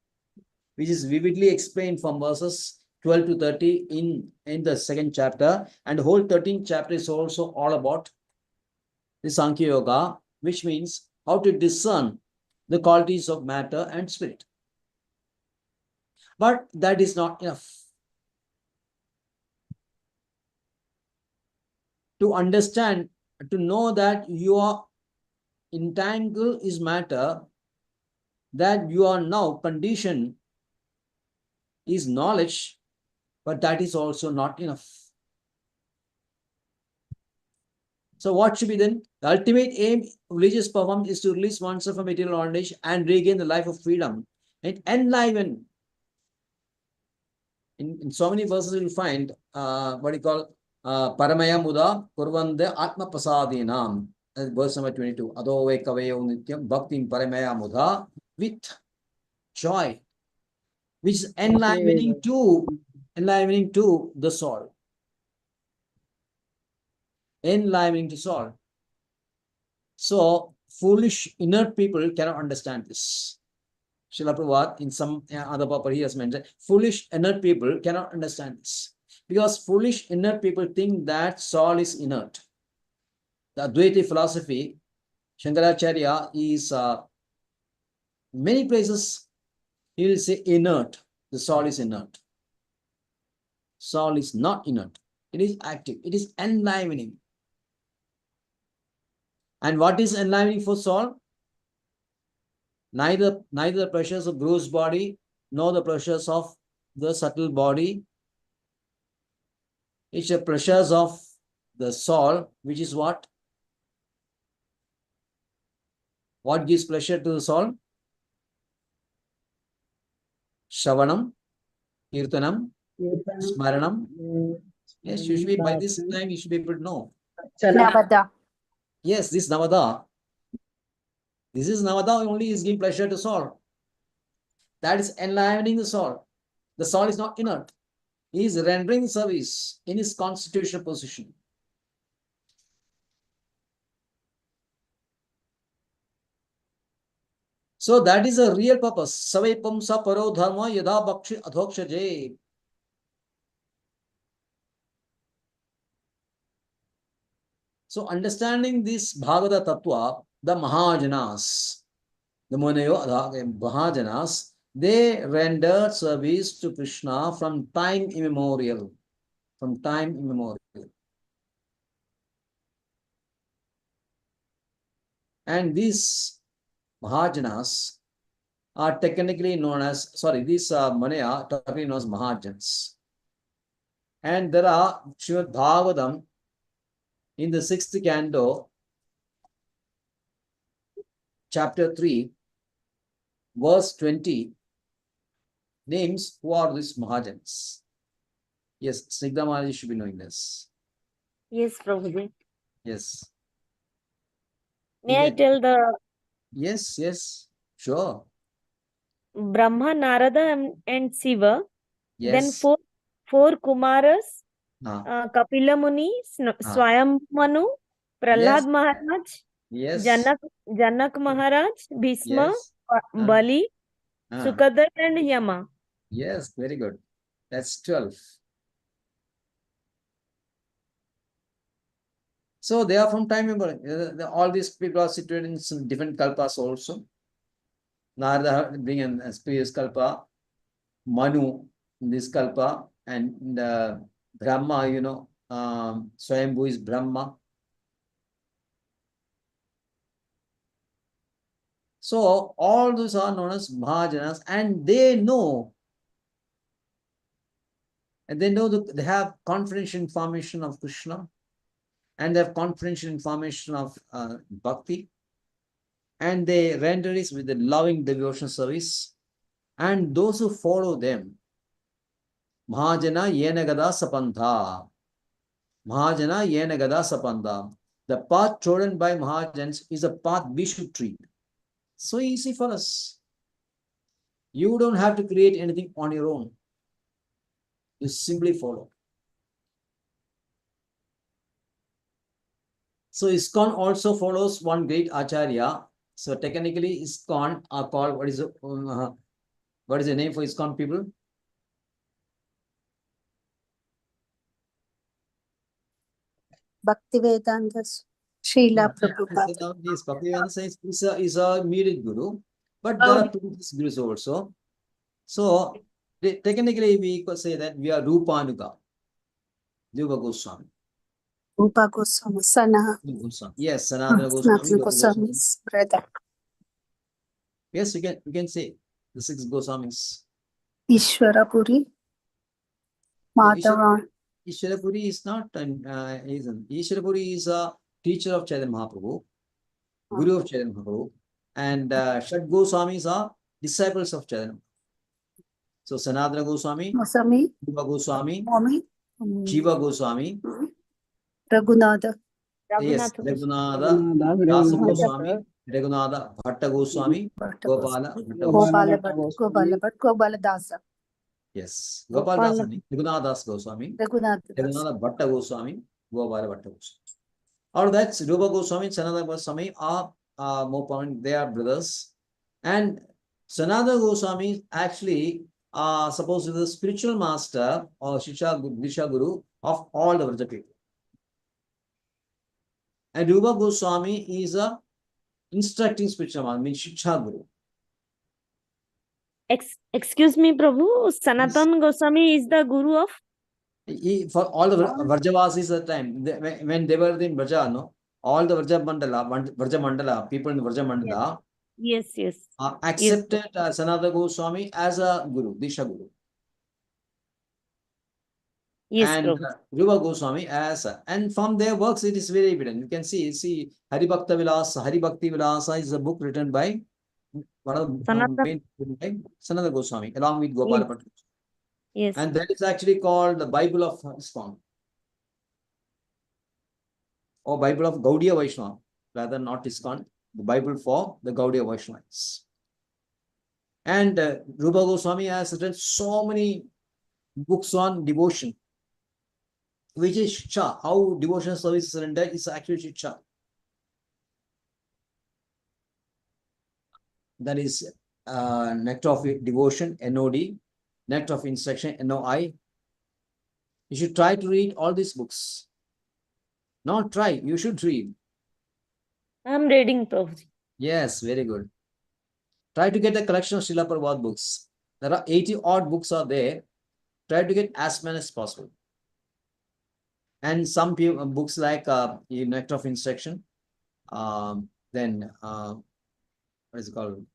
S1: which is vividly explained from verses 12 to 30 in the 2nd chapter. And the whole 13th chapter is also all about the Sankhya Yoga, which means how to discern the qualities of matter and spirit. But that is not enough. To understand, to know that your entangle is matter, that you are now conditioned is knowledge, but that is also not enough. So what should be then? The ultimate aim of religious performance is to release oneself from material bondage and regain the life of freedom and enliven. In so many verses you will find what you call Paramaya Muda Kurvande Atma Prasadinam. Verse number 22. Ado Vekavayo Nityam Bhaktim Paramaya Muda, with joy, which is enlivening to the soul. Enlivening to soul. So foolish inert people cannot understand this. Srila Prabhupada in some other paper he has mentioned, foolish inert people cannot understand this. Because foolish inert people think that soul is inert. The Advaita philosophy, Shankaracharya is many places he will say inert. The soul is inert. Soul is not inert. It is active. It is enlivening. And what is enlivening for soul? Neither the pressures of gross body nor the pressures of the subtle body. It's the pressures of the soul, which is what? What gives pleasure to the soul? Shravanam, Kirtanam, Smaranam. Yes, usually by this time you should be able to know.
S4: Navada.
S1: Yes, this Navada. This is Navada only is giving pleasure to soul. That is enlivening the soul. The soul is not inert. He is rendering service in his constitutional position. So that is a real purpose. Savepam sa paro dharma yada bhakshi adhokshaje. So understanding this Bhagavata Tattva, the Mahajanas, the Mahajanas, they rendered service to Krishna from time immemorial. From time immemorial. And these Mahajanas are technically known as, these Manaya are technically known as Mahajans. And there are Srimad Bhagavatam in the 6th canto, chapter 3, verse 20, names who are these Mahajans. Yes, Snigdha Maharaji should be knowing this.
S6: Yes, Prabhuji.
S1: Yes.
S6: May I tell the
S1: Yes, sure.
S6: Brahma, Narada, and Shiva? Then
S1: Yes.
S6: four Kumaras,
S1: Ah.
S6: Kapila Muni, Swayam Manu, Prahlad
S1: Yes.
S6: Maharaj,
S1: Yes.
S6: Janak Maharaj, Bhishma,
S1: Yes.
S6: Bali,
S1: Ah.
S6: Sukadar, and Yama.
S1: Yes, very good. That's 12. So they are from time immemorial. All these people are situated in some different kalpas also. Narada being in previous kalpa, Manu in this kalpa, and Brahma, Swayambhu is Brahma. So all those are known as Mahajanas, and they know. And they know that they have confidential information of Krishna, and they have confidential information of Bhakti, and they render it with a loving devotion service. And those who follow them, Mahajana Yena Gada Sapantha. Mahajana Yena Gada Sapantha. The path trodden by Mahajans is a path we should treat. So easy for us. You don't have to create anything on your own. You simply follow. So ISKCON also follows one great Acharya. So technically ISKCON are called, what is the name for ISKCON people?
S4: Bhakti Vedantas. Srila Prabhupada.
S1: Yes, Bhaktivedanta says is a immediate guru, but there are two gurus also. So technically we could say that we are Rupanuga, Rupa Goswami.
S4: Rupa Goswami, Sana.
S1: Goswami. Yes, Sanatana Goswami,
S4: Sanatana
S1: Rupa Goswami.
S4: Goswami's brother.
S1: Yes, we can say the 6 Goswamis.
S4: Ishwarapuri, Madhava.
S1: Ishwarapuri is not Ishwarapuri is a teacher of Chaitanya Mahaprabhu, Guru of Chaitanya Mahaprabhu, and Shad Goswamis are disciples of Chaitanya. So Sanatana Goswami,
S4: Goswami,
S1: Rupa Goswami,
S4: Swami,
S1: Shiva Goswami,
S4: Raghunatha.
S1: yes,
S6: Raghunatha.
S1: Raghunatha, Dasa Goswami, Raghunatha, Bhatta Goswami, Gopala,
S4: Gopala Bhatt, Gopala Bhatt, Gopala Dasa.
S1: yes, Gopala Dasa, Raghunatha Das Goswami,
S4: Raghunatha Das.
S1: Raghunatha Bhatta Goswami, Gopala Bhatta Goswami. Out of that, Rupa Goswami and Sanatana Goswami are more prominent. They are brothers. And Sanatana Goswami actually supposed to be the spiritual master or Disha Guru of all the Vraja people. And Rupa Goswami is a instructing spiritual master, means Shiksha Guru.
S6: Excuse me, Prabhu. Sanatana Goswami is the guru of?
S1: For all the Vrajavasis at the time, when they were in Vraja, no, all the Vraja Mandala, people in the Vraja Mandala,
S6: Yes.
S1: accepted Sanatana Goswami as a guru, Disha Guru.
S6: Yes,
S1: And
S6: Prabhu.
S1: Rupa Goswami as and from their works it is very evident. You can see Hari Bhakti Vilasa is a book written by one of the main by Sanatana Goswami along with Gopala Bhatta.
S6: Yes.
S1: And that is actually called the Bible of ISKCON or Bible of Gaudiya Vaishnava, rather not ISKCON, the Bible for the Gaudiya Vaishnavas. And Rupa Goswami has written so many books on devotion, which is Shiksha. How devotional service is rendered is actually Shiksha. That is Nectar of Devotion, NOD, Nectar of Instruction, NOI. You should try to read all these books. Not try, you should read.
S6: I am reading, Prabhu.
S1: Yes, very good. Try to get a collection of Srila Prabhupada books. There are 80 odd books are there. Try to get as many as possible. And some books like Nectar of Instruction, then what is it called?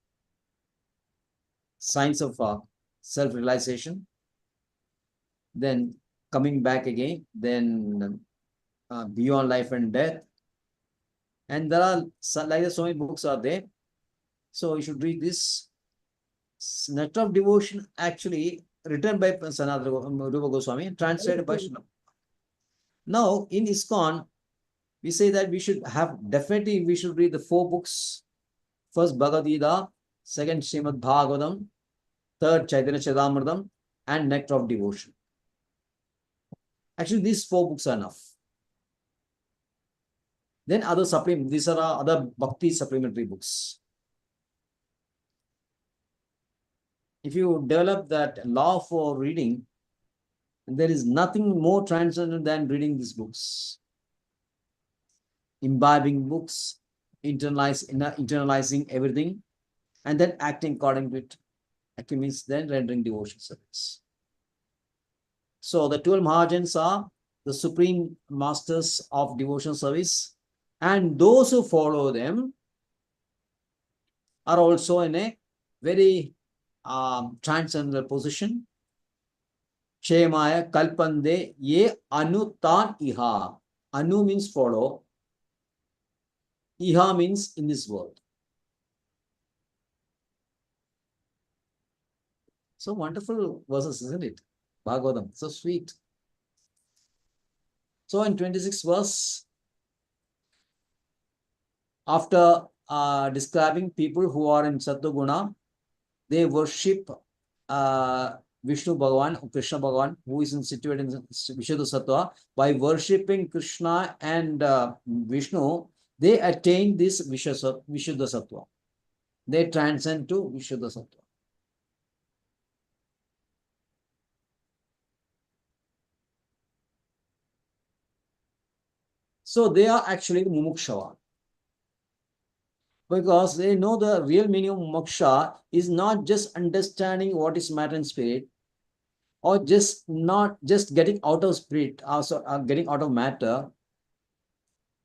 S1: Science of Self-Realization. Then coming back again, then Beyond Life and Death. And there are so many books are there. So you should read this. Nectar of Devotion actually written by Sanatana Rupa Goswami and translated by Srila. Now in ISKCON, we say that we should read the 4 books. First Bhagavad Gita, second Srimad Bhagavatam, third Chaitanya Charitamrita, and Nectar of Devotion. Actually, these 4 books are enough. Then other supplement, these are other bhakti supplementary books. If you develop that law for reading, there is nothing more transcendental than reading these books. Imbibing books, internalizing everything, and then acting according to it. Actually means then rendering devotion service. So the 12 Maharajas are the supreme masters of devotion service, and those who follow them are also in a very transcendental position. Kshemaya kalpande ye anutan iha. Anu means follow. Iha means in this world. So wonderful verses, isn't it? Bhagavatam, so sweet. So in 26th verse, after describing people who are in Sattva-guna, they worship Vishnu Bhagavan, Krishna Bhagavan, who is situated in Vishuddha Sattva. By worshipping Krishna and Vishnu, they attain this Vishuddha Sattva. They transcend to Vishuddha Sattva. So they are actually the mumukshava. Because they know the real meaning of moksha is not just understanding what is matter and spirit, or just not just getting out of spirit, also getting out of matter.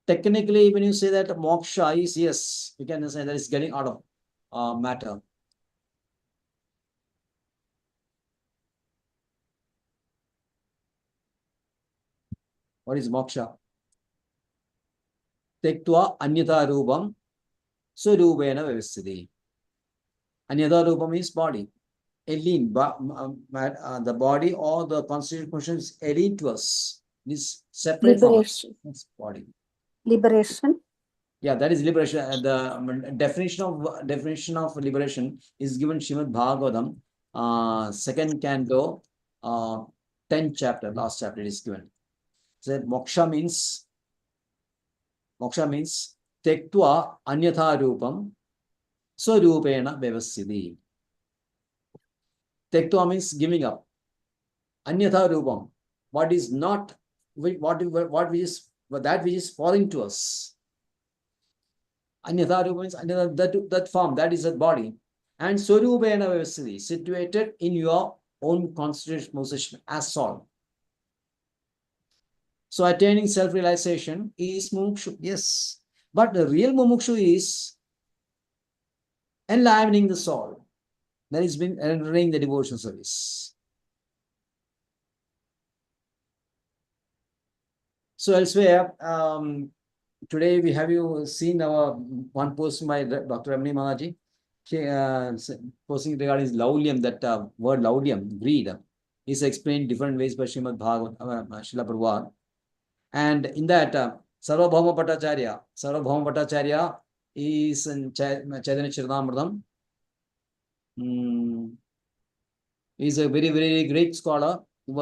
S1: Technically, when you say that moksha is, yes, you can say that it's getting out of matter. What is moksha? Tektva anyata rupam surupena vyavasthiti. Anyata rupam is body. Alien, the body or the constituent function is alien to us. It is separate from us.
S4: Liberation.
S1: It's body.
S4: Liberation.
S1: Yeah, that is liberation. The definition of liberation is given Srimad Bhagavatam, second canto, 10th chapter, last chapter it is given. So moksha means tektva anyatha rupam swarupena vyavasthiti. Tektva means giving up. Anyatha rupam, what is not, what which is foreign to us. Anyatha rupa means that form, that is a body. And swarupena vyavasthiti, situated in your own constitutional position as soul. So attaining self-realization is mumukshu, yes. But the real mumukshu is enlivening the soul. That is been rendering the devotional service. So elsewhere, today we have you seen our one post by Dr. Ramani Maharaji. She posting regarding laulyam, that word laulyam, greed, is explained different ways by Srimad Bhagavatam, Srila Prabhupada. And in that, Sarvabhauma Bhattacharya is in Chaitanya Charitamrita. He is a very, very great scholar. He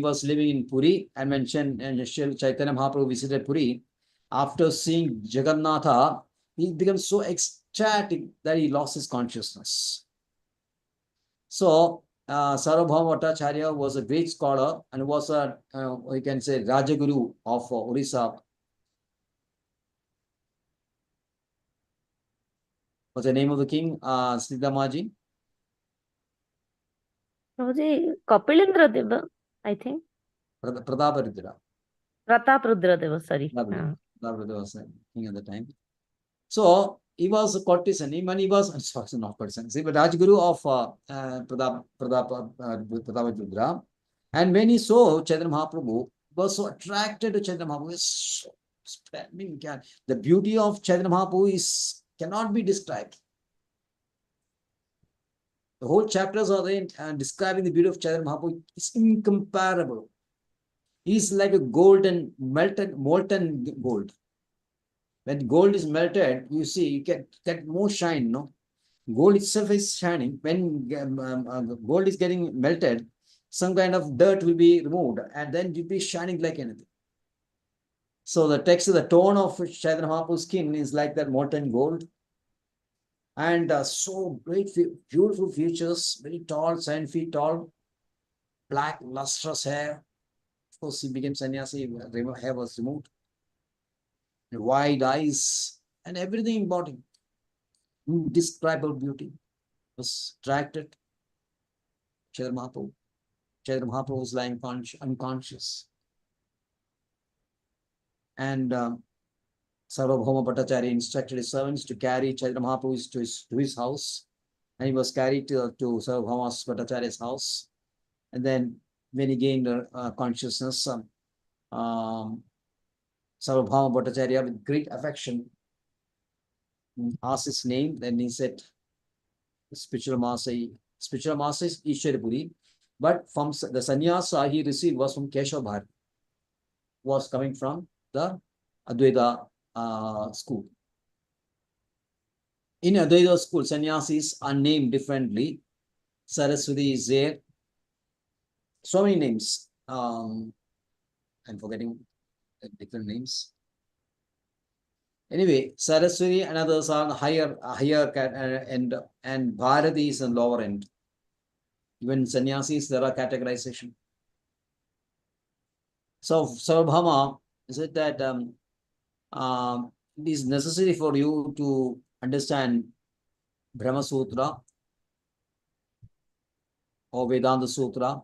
S1: was living in Puri, and mentioned, and Chaitanya Mahaprabhu visited Puri. After seeing Jagannatha, he became so ecstatic that he lost his consciousness. So, Sarvabhauma Bhattacharya was a great scholar and was a, we can say, Rajaguru of Orissa. What's the name of the king? Siddhamaji?
S6: Prabhuji, Kapilendra Deva, I think.
S1: Prataparudra.
S6: Prataparudra Deva, sorry.
S1: Prataparudra was king at the time. So, he was a courtesan, he was, sorry, not courtesan, but Rajguru of Prataparudra. And when he saw Chaitanya Mahaprabhu, he was so attracted to Chaitanya Mahaprabhu. So, the beauty of Chaitanya Mahaprabhu cannot be described. The whole chapters are there describing the beauty of Chaitanya Mahaprabhu. It's incomparable. He's like a golden, molten gold. When gold is melted, you see, you get more shine, no? Gold itself is shining. When gold is getting melted, some kind of dirt will be removed, and then it will be shining like anything. So the texture, the tone of Chaitanya Mahaprabhu's skin is like that molten gold. And so great, beautiful features, very tall, 7 feet tall, black, lustrous hair. Of course, he became sannyasi, hair was removed. Wide eyes, and everything about him. Indescribable beauty. Was attracted. Chaitanya Mahaprabhu. Chaitanya Mahaprabhu was lying unconscious. And Sarvabhauma Bhattacharya instructed his servants to carry Chaitanya Mahaprabhu to his house. And he was carried to Sarvabhauma Bhattacharya's house. And then when he gained consciousness, Sarvabhauma Bhattacharya, with great affection, asked his name. Then he said, spiritual master is Ishwarapuri. But from the sannyasa he received was from Keshav Bharati, was coming from the Advaita school. In Advaita school, sannyasis are named differently. Saraswati is there. So many names. I'm forgetting different names. Anyway, Saraswati and others are higher end, and Bharati is on lower end. Even sannyasis, there are categorization. So Sarvabhauma He said that it is necessary for you to understand Brahma Sutra or Vedanta Sutra,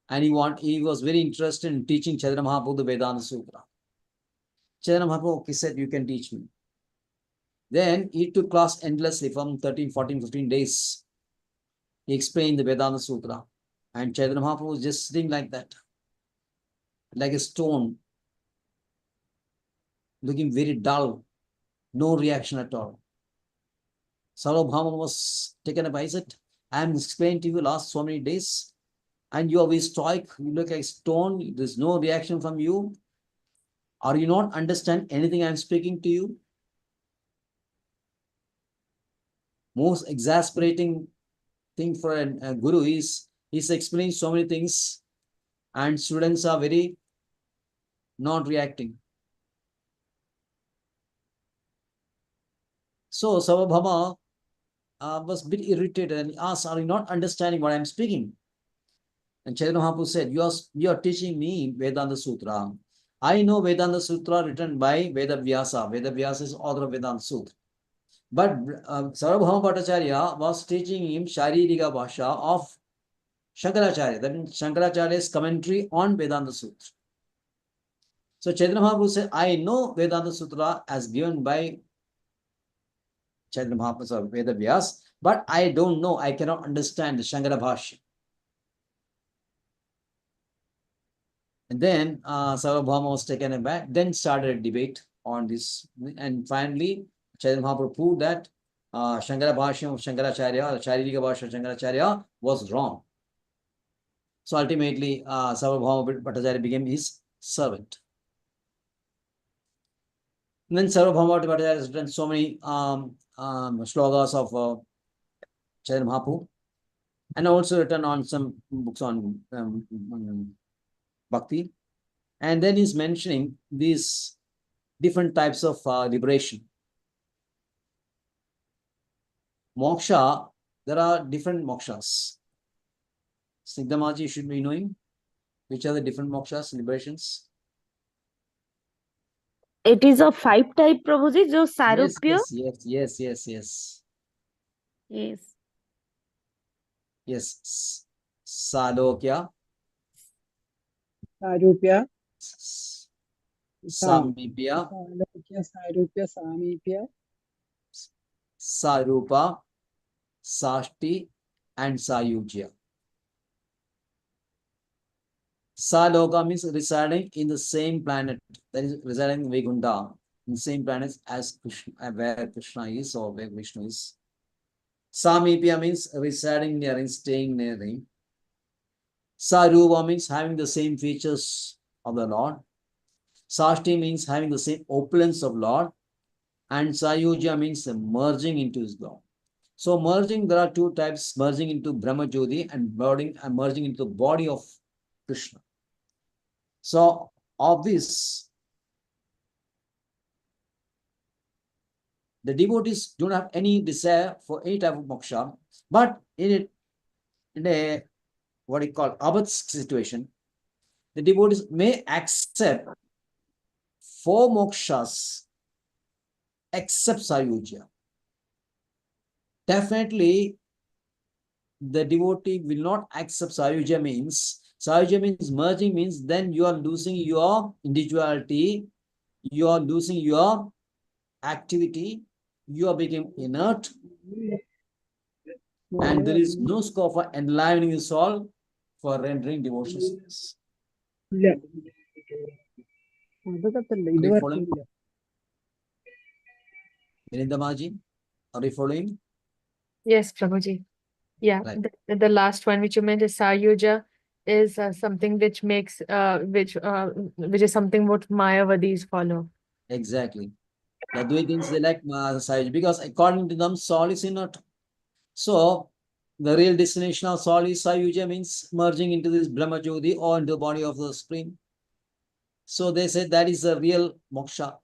S1: and he was very interested in teaching Chaitanya Mahaprabhu the Vedanta Sutra. Chaitanya Mahaprabhu said, you can teach me. Then he took class endlessly from 13, 14, 15 days. He explained the Vedanta Sutra, and Chaitanya Mahaprabhu was just sitting like that, like a stone, looking very dull, no reaction at all. Sarvabhauma was taken aback. He said, I am explaining to you last so many days, and you are very stoic, you look like stone, there's no reaction from you. Are you not understand anything I am speaking to you? Most exasperating thing for a guru is he's explaining so many things and students are very not reacting. So Sarvabhauma was a bit irritated and he asked, are you not understanding what I'm speaking? And Chaitanya Mahaprabhu said, you are teaching me Vedanta Sutra. I know Vedanta Sutra written by Vedavyasa. Vedavyasa is author of Vedanta Sutra. But Sarvabhauma Bhattacharya was teaching him Sharirika Bhasha of Shankaracharya. That means Shankaracharya's commentary on Vedanta Sutra. So Chaitanya Mahaprabhu said, I know Vedanta Sutra as given by Chaitanya Mahaprabhu or Vedavyas, but I don't know, I cannot understand the Shankara Bhashya. And then Sarvabhauma was taken aback, then started a debate on this. And finally, Chaitanya Mahaprabhu proved that Shankara Bhashya of Shankaracharya, or Sharirika Bhashya of Shankaracharya was wrong. So ultimately, Sarvabhauma Bhattacharya became his servant. And then Sarvabhauma Bhattacharya has written so many slogas of Chaitanya Mahaprabhu, and also written on some books on Bhakti. And then he's mentioning these different types of liberation. Moksha, there are different mokshas. Snigdhamaji, you should be knowing which are the different mokshas, liberations.
S6: It is of 5 type, Prabhuji, jo Sarupya.
S1: Yes.
S6: Yes.
S1: Salokya,
S3: Sarupya,
S1: Samipya,
S3: Salokya, Sarupya, Samipya,
S1: Sarupa, Sashti, and Sayujya. Saloka means residing in the same planet, that is residing in Vaikuntha, in the same planet as Krishna, where Krishna is or where Vishnu is. Samipya means residing near him, staying near him. Sarupa means having the same features of the Lord. Sashti means having the same opulence of Lord. And Sayujya means merging into his Lord. So merging, there are two types, merging into Brahma Jyoti and merging into the body of Krishna. So of this, the devotees don't have any desire for any type of moksha, but in a what you call abhat situation, the devotees may accept 4 mokshas except Sayujya. Definitely, the devotee will not accept Sayujya means merging means then you are losing your individuality, you are losing your activity, you are becoming inert, and there is no scope for enlivening the soul for rendering devotional service.
S3: Are you
S1: following? Vinindamaji, are you following?
S2: Yes, Prabhuji. Yeah,
S1: Right.
S2: the last one which you meant is Sayuja is something which makes which is something what Mayavadis follow.
S1: Exactly. The Advaitins, they like Sayujya because according to them, soul is inert. So the real destination of soul is Sayujya, means merging into this Brahma Jyoti or into the body of the Supreme. So they say that is the real moksha.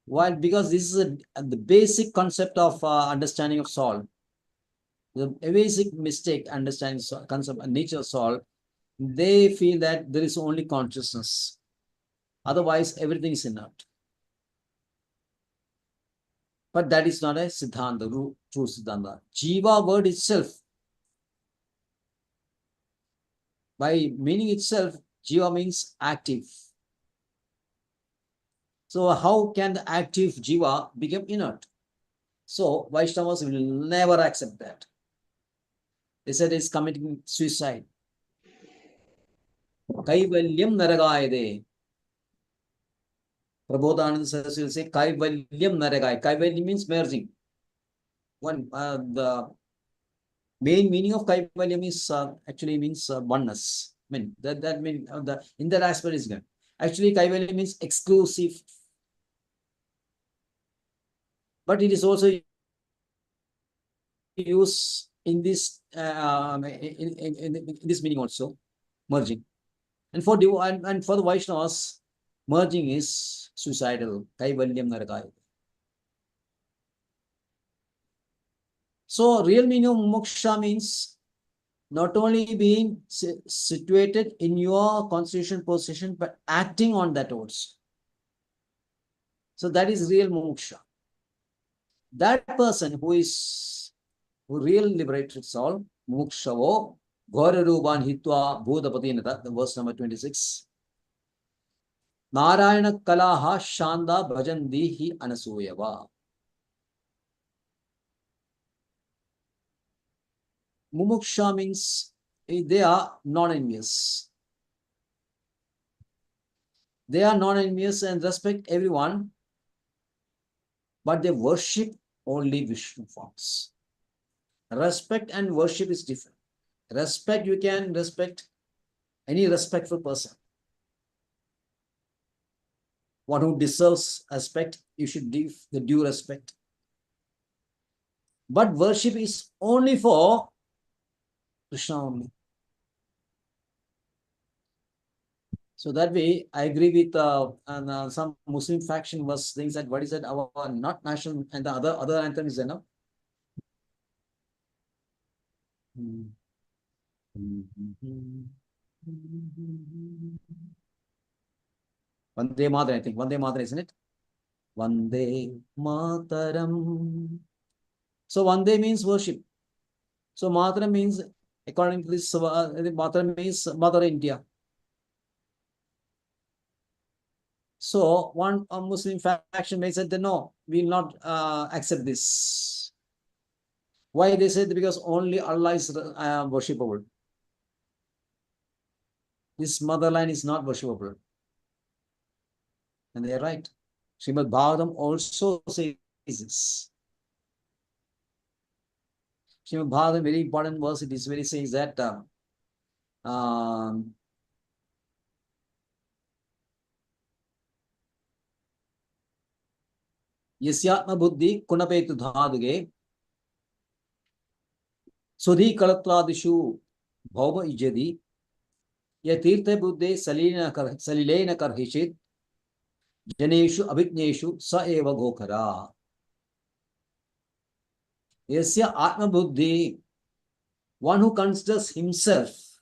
S1: Why? Because this is the basic concept of understanding of soul. The basic mistake understanding concept and nature of soul, they feel that there is only consciousness. Otherwise, everything is inert. But that is not a Siddhanta, true Siddhanta. Jiva word itself, by meaning itself, Jiva means active. So how can the active Jiva become inert? So Vaishnavas will never accept that. They said it's committing suicide. Kaivalyam naragayade. Prabodhananda Saraswati will say Kaivalyam naragay. Kaivalyam means merging. The main meaning of Kaivalyam is actually means oneness. I mean that mean in that aspect is good. Actually, Kaivalyam means exclusive, but it is also used in this in this meaning also, merging. And for the Vaishnavas, merging is suicidal. Kaivalyam narakaya. So real meaning of moksha means not only being situated in your constitutional position, but acting on that also. So that is real moksha. That person who really liberated soul, mokshavo, ghora rupan hitva bhudapatinata, the verse number 26. Narayana kalaha shanda bhajandi hi anasuyava. Mumuksha means they are non-envious. They are non-envious and respect everyone, but they worship only Vishnu forms. Respect and worship is different. Respect, you can respect any respectful person. One who deserves respect, you should give the due respect. But worship is only for Krishna only. So that way, I agree with some Muslim faction was saying that what is that our not national and the other anthem is enough. Vande Mataram, I think. Vande Mataram, isn't it? Vande Mataram. So Vande means worship. So Mataram means, according to this, Mataram means Mother India. So one Muslim faction may say that no, we will not accept this. Why they said? Because only Allah is worshipable. This motherland is not worshipable. And they are right. Srimad Bhagavatam also says this. Srimad Bhagavatam, very important verse, it is very says that Yasyatma buddhi kunapetu dhaduge sudhi kalatradishu bhauma ijadi yatirtha buddhe salilena karhishit janeshu abhijneshu sa eva gokara. Yasya atma buddhi, one who considers himself.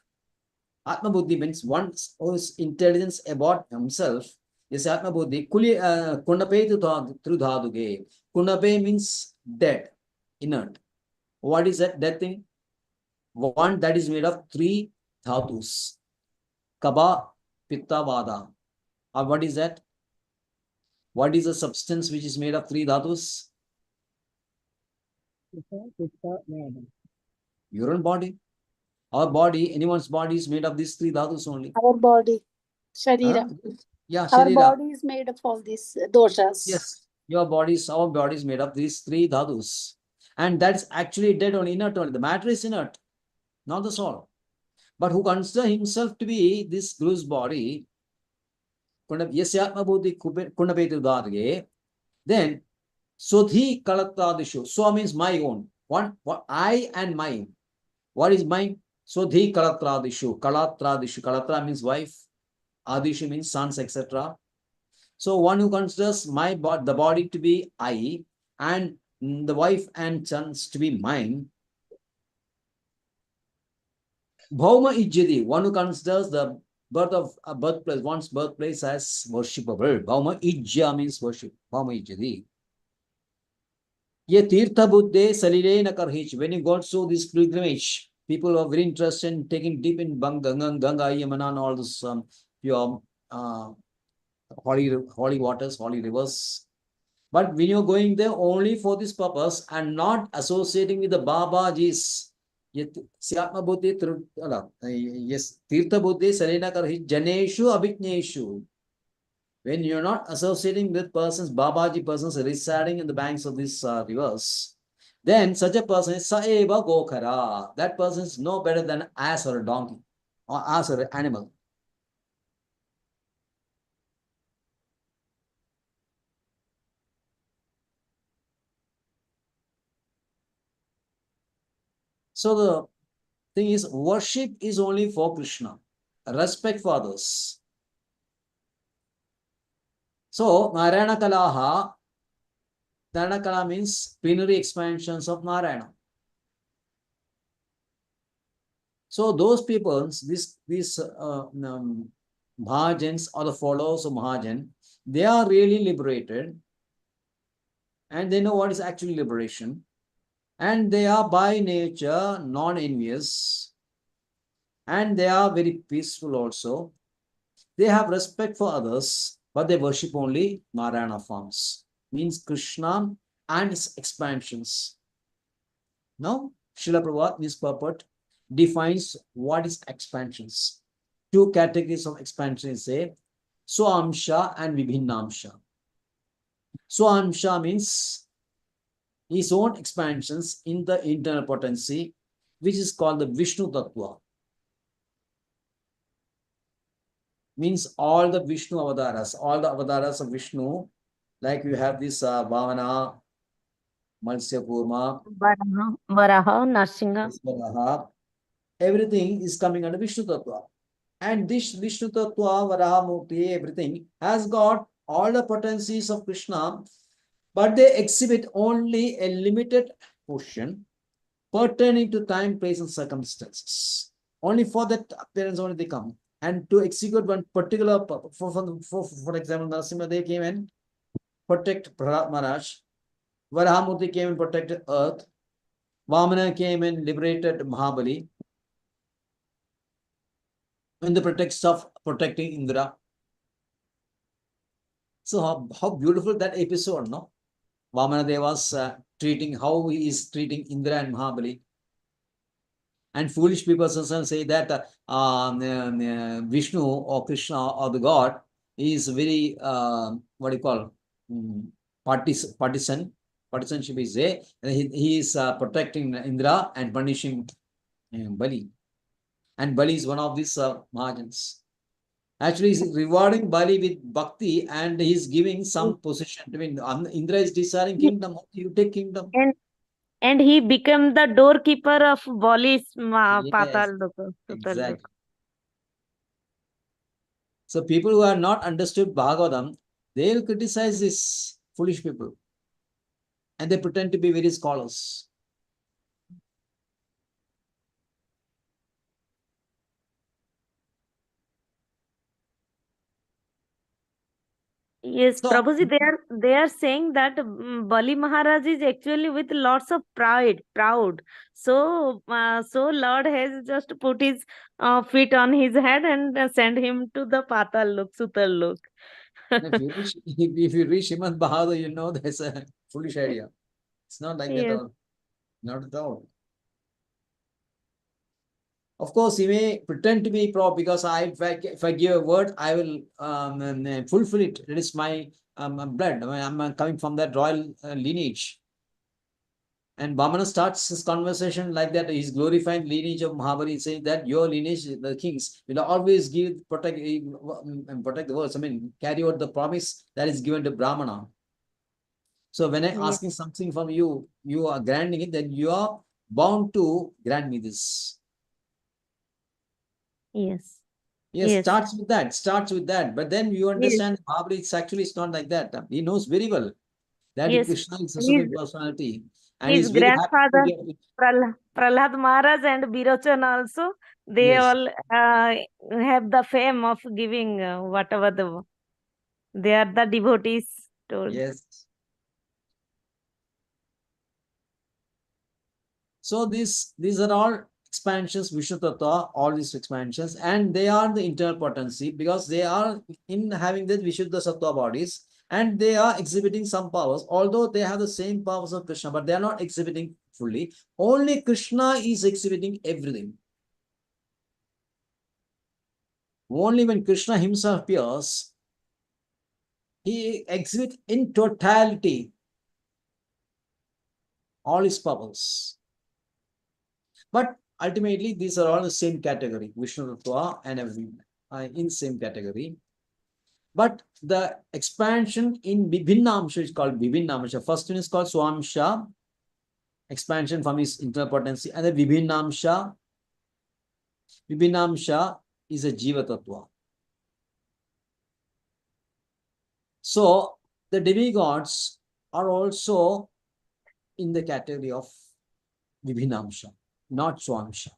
S1: Atma buddhi means one whose intelligence about himself. Yes, Atma buddhi. Kundape through dhaduge. Kundape means dead, inert. What is that dead thing? One that is made of three dhatus. Kaba, Pitta, Vada. Or what is that? What is the substance which is made of three dhatus? Your own body. Our body, anyone's body is made of these three dhatus only.
S4: Our body, Sharira.
S1: Yeah,
S4: Our
S1: Sharira.
S4: body is made of all these doshas.
S1: Yes, our body is made of these three dhatus. And that's actually dead only, inert only. The matter is inert, not the soul. But who considers himself to be this gross body, then Sodhi Kalatradishu. So means my own. What I and mine. What is mine? Sodhi Kalatradishu. Kalatradishu. Kalatra means wife. Adishu means sons, etc. So one who considers the body to be I and the wife and sons to be mine. Bhauma Ijjadi, one who considers the birthplace, one's birthplace as worshipable. Bhauma ijya means worship. Bhauma ijyadi. Ye tirtha buddhe salire na karhich. When you go to this pilgrimage, people are very interested in taking deep in Ganga, Yamuna, and all this pure holy waters, holy rivers. But when you're going there only for this purpose and not associating with the Babaji's, Syatma Buddhi, yes, Tirtha Buddhi, Sarena Karhi, Janeshu, Abhijneshu. When you're not associating with persons, Babaji persons residing in the banks of these rivers, then such a person is Saeva Gokara. That person is no better than ass or a donkey or ass or an animal. So the thing is, worship is only for Krishna, respect for others. So Narayana Kalaha, Narayana Kala means plenary expansions of Narayana. So those people, these Mahajans or the followers of Mahajan, they are really liberated and they know what is actually liberation. And they are by nature non-envious and they are very peaceful also. They have respect for others, but they worship only Narayana forms, means Krishna and its expansions. Now, Srila Prabhupada, this purport, defines what is expansions. Two categories of expansions say Swamsha and Vibhinnamsha. Swamsha means his own expansions in the internal potency, which is called the Vishnu Tattva. Means all the Vishnu avataras, all the avataras of Vishnu, like you have this Vamana, Matsya Kurma,
S6: Varaha, Narsinga.
S1: Everything is coming under Vishnu Tattva. And this Vishnu Tattva, Varaha Murti, everything has got all the potencies of Krishna, but they exhibit only a limited portion pertaining to time, place, and circumstances. Only for that appearance only they come. And to execute one particular, for example, Narasimha, they came and protect Prahlad Maharaj. Varahamurti came and protected earth. Vamana came and liberated Mahabali in the pretext of protecting Indra. So how beautiful that episode, no? Vamana Deva's treating, how he is treating Indra and Mahabali. And foolish people say that Vishnu or Krishna or the God is very, what do you call, partisanship is there. And he is protecting Indra and punishing Bali. And Bali is one of these Mahajans. Actually, he's rewarding Bali with bhakti and he's giving some position. I mean, Indra is desiring kingdom, you take kingdom.
S6: And he became the doorkeeper of Bali's
S1: Yes,
S6: Patal Lok.
S1: exactly. So people who are not understood Bhagavatam, they'll criticize these foolish people. And they pretend to be very scholars.
S6: Yes,
S1: So,
S6: Prabhuji, they are saying that Bali Maharaj is actually with lots of proud. So Lord has just put his feet on his head and send him to the Patal Lok, Sutal Lok.
S1: if you read Srimad Bhagavatam, you know there's a foolish idea. It's not like that at
S6: Yes.
S1: all. Not at all. Of course, he may pretend to be proud because if I give a word, I will fulfill it. It is my blood. I mean, I'm coming from that royal lineage. And Vamana starts his conversation like that. He's glorifying lineage of Mahabali, saying that your lineage, the kings, will always protect the words. I mean, carry out the promise that is given to Brahmana. So when I'm asking something from you, you are granting it, then you are bound to grant me this.
S6: Yes.
S1: Yes, starts with that. But then you understand Mahabali, it's not like that. He knows very well that
S6: Yes.
S1: Krishna is a supreme personality. And
S6: His
S1: he's very happy
S6: grandfather,
S1: to
S6: Prahlad Maharaj and Birochan also, they
S1: Yes.
S6: all have the fame of giving whatever they are the devotees told.
S1: Yes. So these are all expansions, Vishnu Tattva, all these expansions, and they are the internal potency because they are in having the Vishuddha Sattva bodies, and they are exhibiting some powers, although they have the same powers of Krishna, but they are not exhibiting fully. Only Krishna is exhibiting everything. Only when Krishna himself appears, he exhibits in totality all his powers. But ultimately, these are all the same category, Vishnu Tattva and everything in same category. But the expansion in Vibhinnamsha is called Vibhinnamsha. First one is called Swamsha, expansion from his internal potency, and the Vibhinnamsha is a Jiva Tattva. So the demigods are also in the category of Vibhinnamsha, not Swamsha.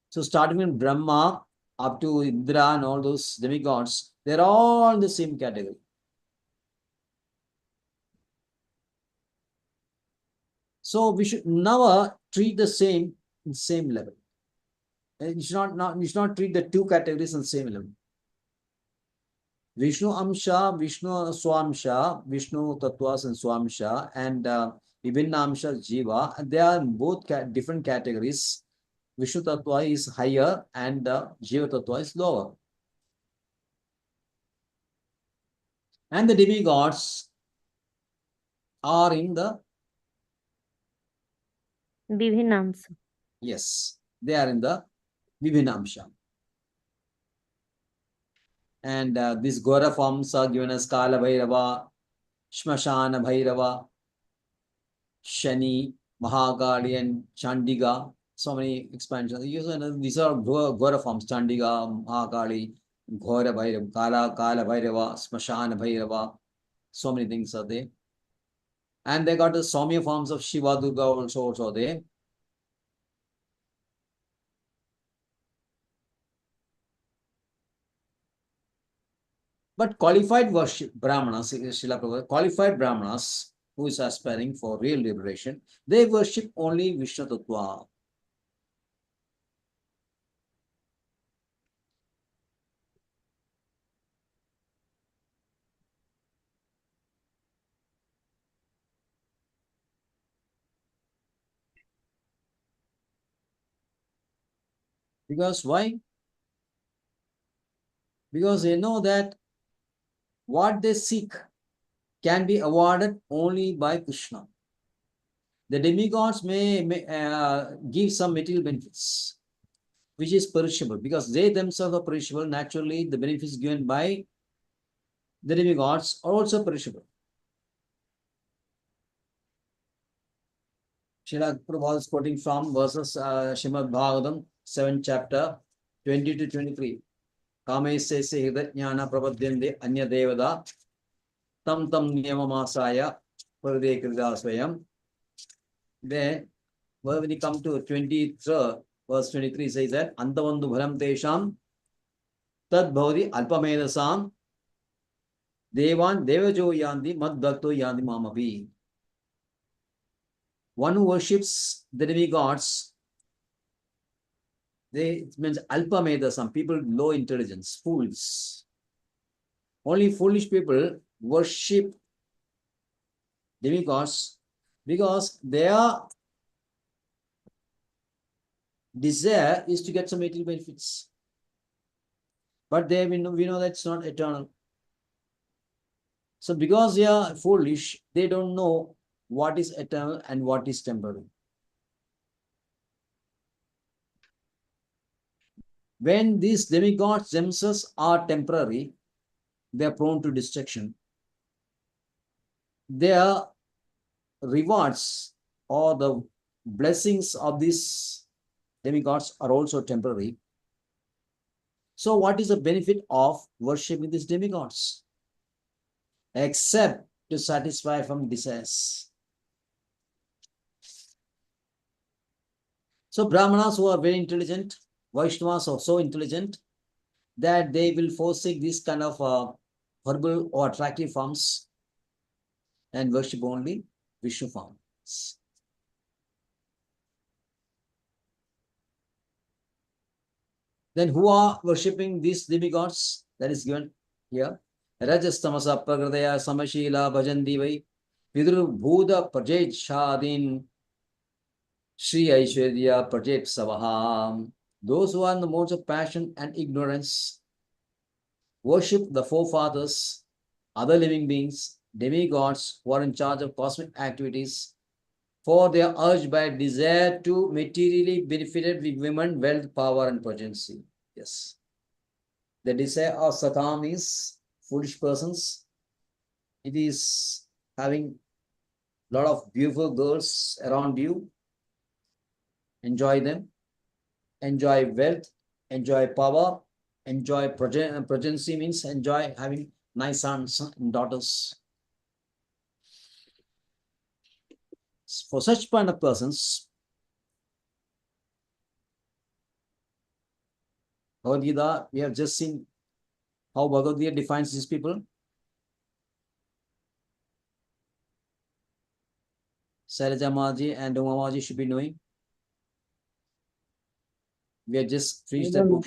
S1: So starting with Brahma up to Indra and all those demigods, they're all in the same category. So we should never treat the same level. And you should not treat the two categories on the same level. Vishnu Amsha, Vishnu Swamsha, Vishnu Tattvas and Swamsha, and Vibhinna Amsha Jiva, and they are both different categories. Vishnu Tattva is higher and Jiva Tattva is lower. And the demigods are in the
S6: Vibhinnamsha.
S1: Yes, they are in the Vibhinamsha. And these Gora forms are given as Kala Bhairava, Shmashana Bhairava, Shani, Mahakali, and Chandiga. So many expansions. These are Gora forms, Chandiga, Mahakali, Gora Bhairava, Kala Bhairava, Smashana Bhairava. So many things are there. And they got the Saumya forms of Shiva Durga also there. But qualified worship Brahmanas, Srila Prabhupada, qualified Brahmanas who is aspiring for real liberation, they worship only Vishnu Tattva. Because why? Because they know that what they seek can be awarded only by Krishna. The demigods may give some material benefits, which is perishable, because they themselves are perishable. Naturally, the benefits given by the demigods are also perishable. Srila Prabhupada is quoting from verses Srimad Bhagavatam, 7th chapter, 20 to 23. Kamesya se hridajnana prapadyante anya devada tam niyamamasaya paradekriya swayam. Then when we come to 23rd, verse 23 says that Antavandu bharam tesham tad bhavati alpamedasam devan devajo yanti mad bhakto yanti mamapi. One who worships the demigods, it means alpameda, some people low intelligence, fools. Only foolish people worship demigods because their desire is to get some material benefits. But we know that's not eternal. So because they are foolish, they don't know what is eternal and what is temporary. When these demigods themselves are temporary, they are prone to destruction. Their rewards or the blessings of these demigods are also temporary. So what is the benefit of worshipping these demigods? Except to satisfy from desires. So Brahmanas who are very intelligent, Vaishnavas are so intelligent that they will forsake these kind of horrible or attractive forms and worship only Vishnu forms. Then who are worshipping these demigods? That is given here. Rajastamasa Pragradaya Samashila Bhajanti Vai Vidru Bhuda Prajet Shadin Shri Aishwarya Prajet Savaham. Those who are in the modes of passion and ignorance worship the forefathers, other living beings, demigods who are in charge of cosmic activities, for they are urged by desire to materially benefit with women, wealth, power, and progeny. Yes. The desire of Satan is foolish persons. It is having a lot of beautiful girls around you. Enjoy them. Enjoy wealth. Enjoy power. Enjoy progeny means enjoy having nice sons and daughters. For such kind of persons, Bhagavad Gita, we have just seen how Bhagavad Gita defines these people. Shailaja Maji and Uma Maji should be knowing. We have just finished that book.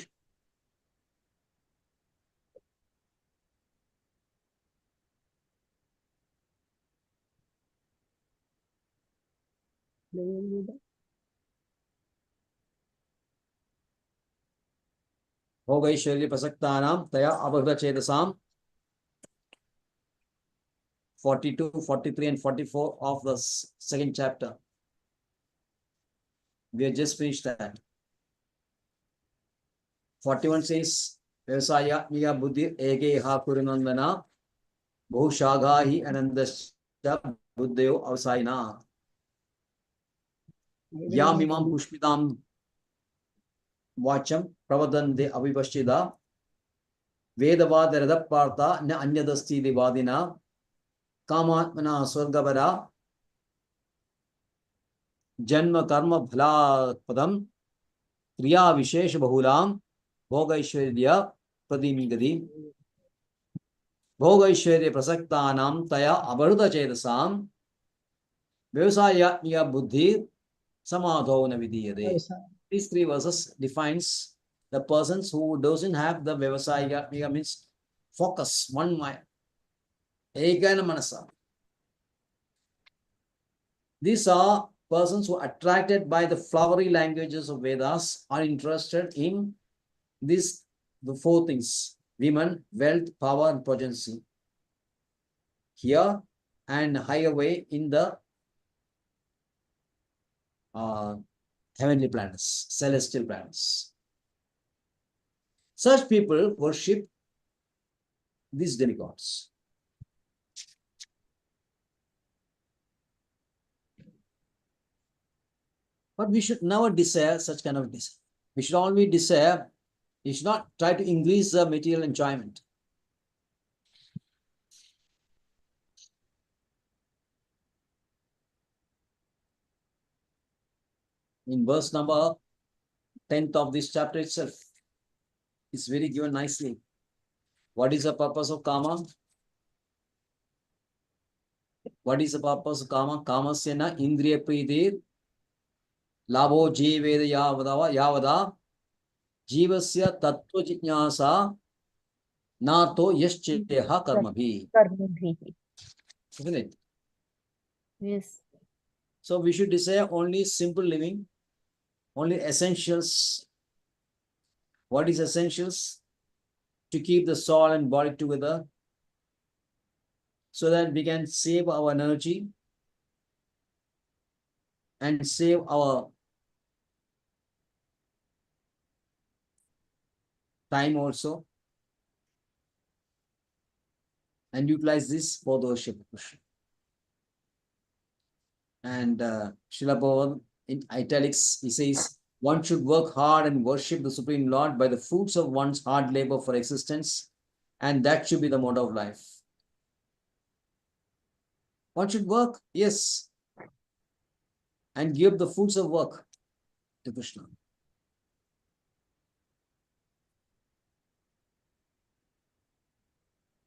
S1: Bhogaishwarya Prasaktanam Taya Abhagda Chedasam 42, 43, and 44 of the second chapter. We have just finished that. 41 says, Vyavasaya Miya Buddhi Ege Ha Kurunandana Bhushagahi Anandasya Buddhayo Avasayana Yam Imam Pushpitam Vacham Pravadande Avivashida Vedavada Radhapartha Na Anyadasti Devadina Kamatmana Swargavara Janma Karma Bhala Padam Kriya Vishesh Bahulam Bhogaishwarya Pradimigadi Bhogaishwarya Prasaktanam Taya Abharuda Chedasam Vyavasayatmiya Buddhi Samadho Navidiyade. These three verses defines the persons who doesn't have the Vyavasayatmiya means focus, one mind. Ekana Manasa. These are persons who are attracted by the flowery languages of Vedas, are interested in these the four things: women, wealth, power, and progeny. Here and higher way in the heavenly planets, celestial planets. Such people worship these demigods. But we should never desire such kind of desire. We should always desire, we should not try to increase the material enjoyment. In verse number 10th of this chapter itself, it's very given nicely. What is the purpose of karma? What is the purpose of karma? Karma sena indriya pridir labho jiveda yavada jivasya tattva jijnasa nato yaschyeha karmabhi. Isn't it?
S6: Yes.
S1: So we should desire only simple living, only essentials. What is essentials? To keep the soul and body together so that we can save our energy and save our time also and utilize this for the worship of Krishna. And Srila Prabhupada in italics, he says, one should work hard and worship the Supreme Lord by the fruits of one's hard labor for existence, and that should be the mode of life. One should work, yes, and give the fruits of work. to Krishna.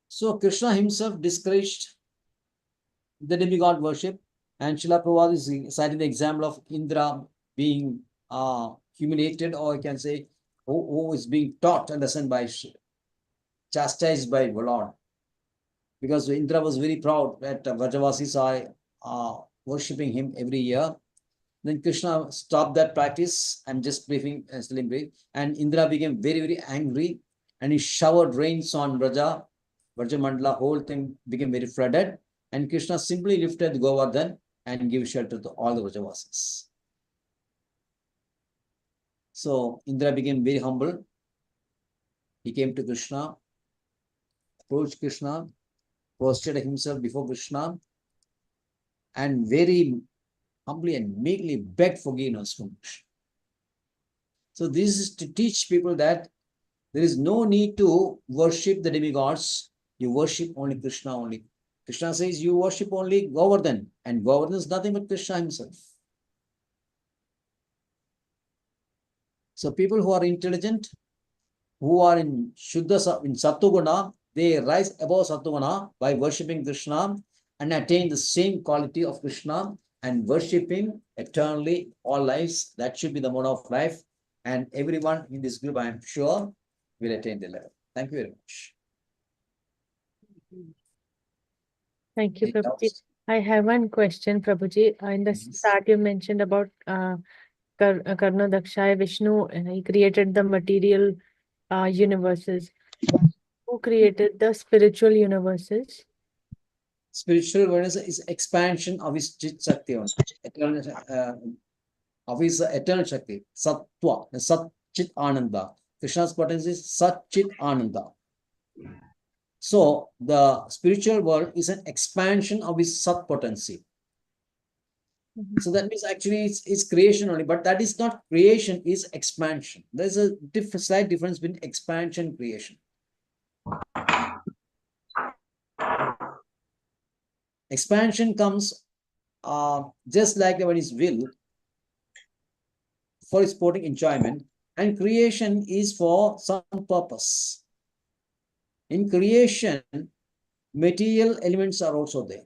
S1: So Krishna himself discouraged the demigod worship, and Srila Prabhupada is citing the example of Indra being humiliated, or you can say, who is being taught a lesson by chastised by Lord. Because Indra was very proud that Vrajavasis are worshipping him every year. Then Krishna stopped that practice. I'm just briefing, still in brief. And Indra became very, very angry, and he showered rains on Vraja Mandala. Whole thing became very flooded. And Krishna simply lifted Govardhan and gave shelter to all the Vrajavasis. So Indra became very humble. He came to Krishna, approached Krishna, prostrated himself before Krishna, and very humbly and meekly begged forgiveness from Krishna. So this is to teach people that there is no need to worship the demigods. You worship only Krishna only. Krishna says you worship only Govardhan, and Govardhan is nothing but Krishna himself. So people who are intelligent, who are in Shuddha, in Sattva-guna, they rise above Sattva-guna by worshipping Krishna and attain the same quality of Krishna and worship him eternally, all lives. That should be the mode of life. And everyone in this group, I am sure, will attain the level. Thank you very much.
S2: Thank you,
S1: Any
S2: Prabhuji.
S1: doubts?
S2: I have one question, Prabhuji. In the
S1: Yes.
S2: start, you mentioned about Karna Dakshaya Vishnu, and he created the material universes. Who created the spiritual universes?
S1: Spiritual awareness is expansion of his Chit Shakti, eternal, of his eternal Shakti, Sattva, Sat Chit Ananda. Krishna's potency is Sat Chit Ananda. So the spiritual world is an expansion of his Sat potency. So that means actually it's creation only, but that is not creation, is expansion. There's a slight difference between expansion and creation. Expansion comes just like when his will for his sporting enjoyment, and creation is for some purpose. In creation, material elements are also there.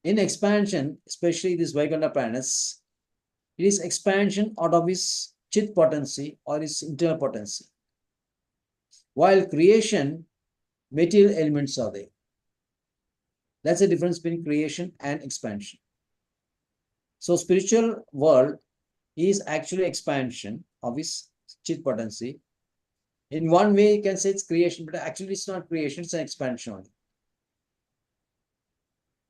S1: In expansion, especially these Vaikuntha planets, it is expansion out of his chit potency or his internal potency. While creation, material elements are there. That's the difference between creation and expansion. So spiritual world is actually expansion of his chit potency. In one way, you can say it's creation, but actually it's not creation, it's an expansion only.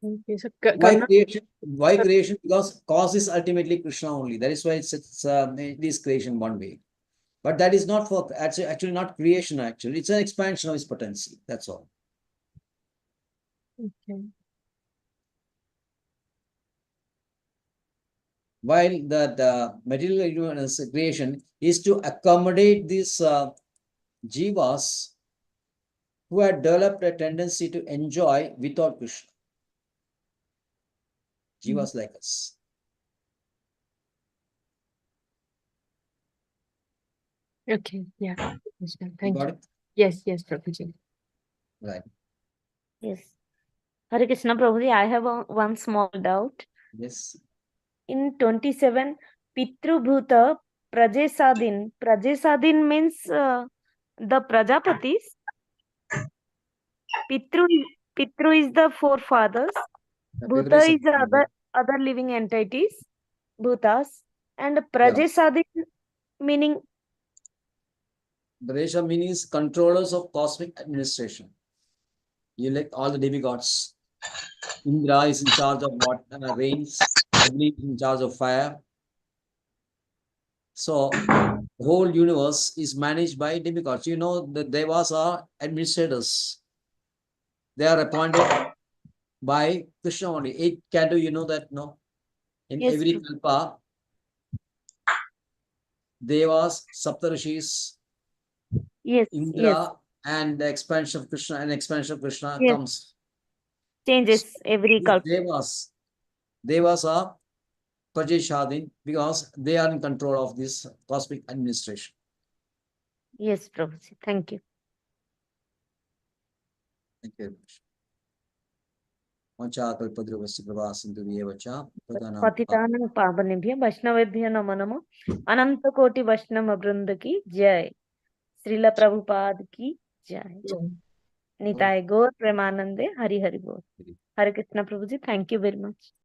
S2: Okay, so
S1: Why creation? Why creation? Because cause is ultimately Krishna only. That is why it is creation one way. But that is not for actually not creation, actually. It's an expansion of his potency. That's all.
S2: Okay.
S1: While the material universe creation is to accommodate these jivas who had developed a tendency to enjoy without Krishna. Jivas like us.
S2: Okay, yeah. Krishna,
S1: You
S2: thank
S1: got
S2: you.
S1: it?
S2: Yes, Prabhuji.
S1: Right.
S6: Yes. Hare Krishna Prabhuji, I have one small doubt.
S1: Yes.
S6: In 27, Pitrubhuta Prajesadin. Prajesadin means the Prajapatis. Pitru is the forefathers. Bhuta is the other living entities, Bhutas. And Prajesadin meaning
S1: Prajesha means controllers of cosmic administration. You like all the demigods. Indra is in charge of what rains. Agni is in charge of fire. So the whole universe is managed by demigods. You know, the devas are administrators. They are appointed by Krishna only. 8 Canto, you know that, no? In
S6: yes,
S1: every kalpa, devas, saptarishis,
S6: yes,
S1: Indra, and the expansion of Krishna
S6: yes.
S1: comes.
S6: Changes every
S1: These
S6: culp.
S1: devas are Prajeshadin, because they are in control of this cosmic administration.
S6: Yes, Prabhuji. Thank you.
S1: Thank you very much. Vanchakalpadruvasya pravasintu vyevacha pradanam
S6: पतितानां पावनेभ्यः वैष्णवेभ्यः नमो नमः। अनंत कोटि वैष्णव वृंद की जय। श्रील प्रभुपाद की जय। निताय गौर प्रेमानंदे हरि हरि बोल। हरे कृष्णा प्रभु जी, thank you very much.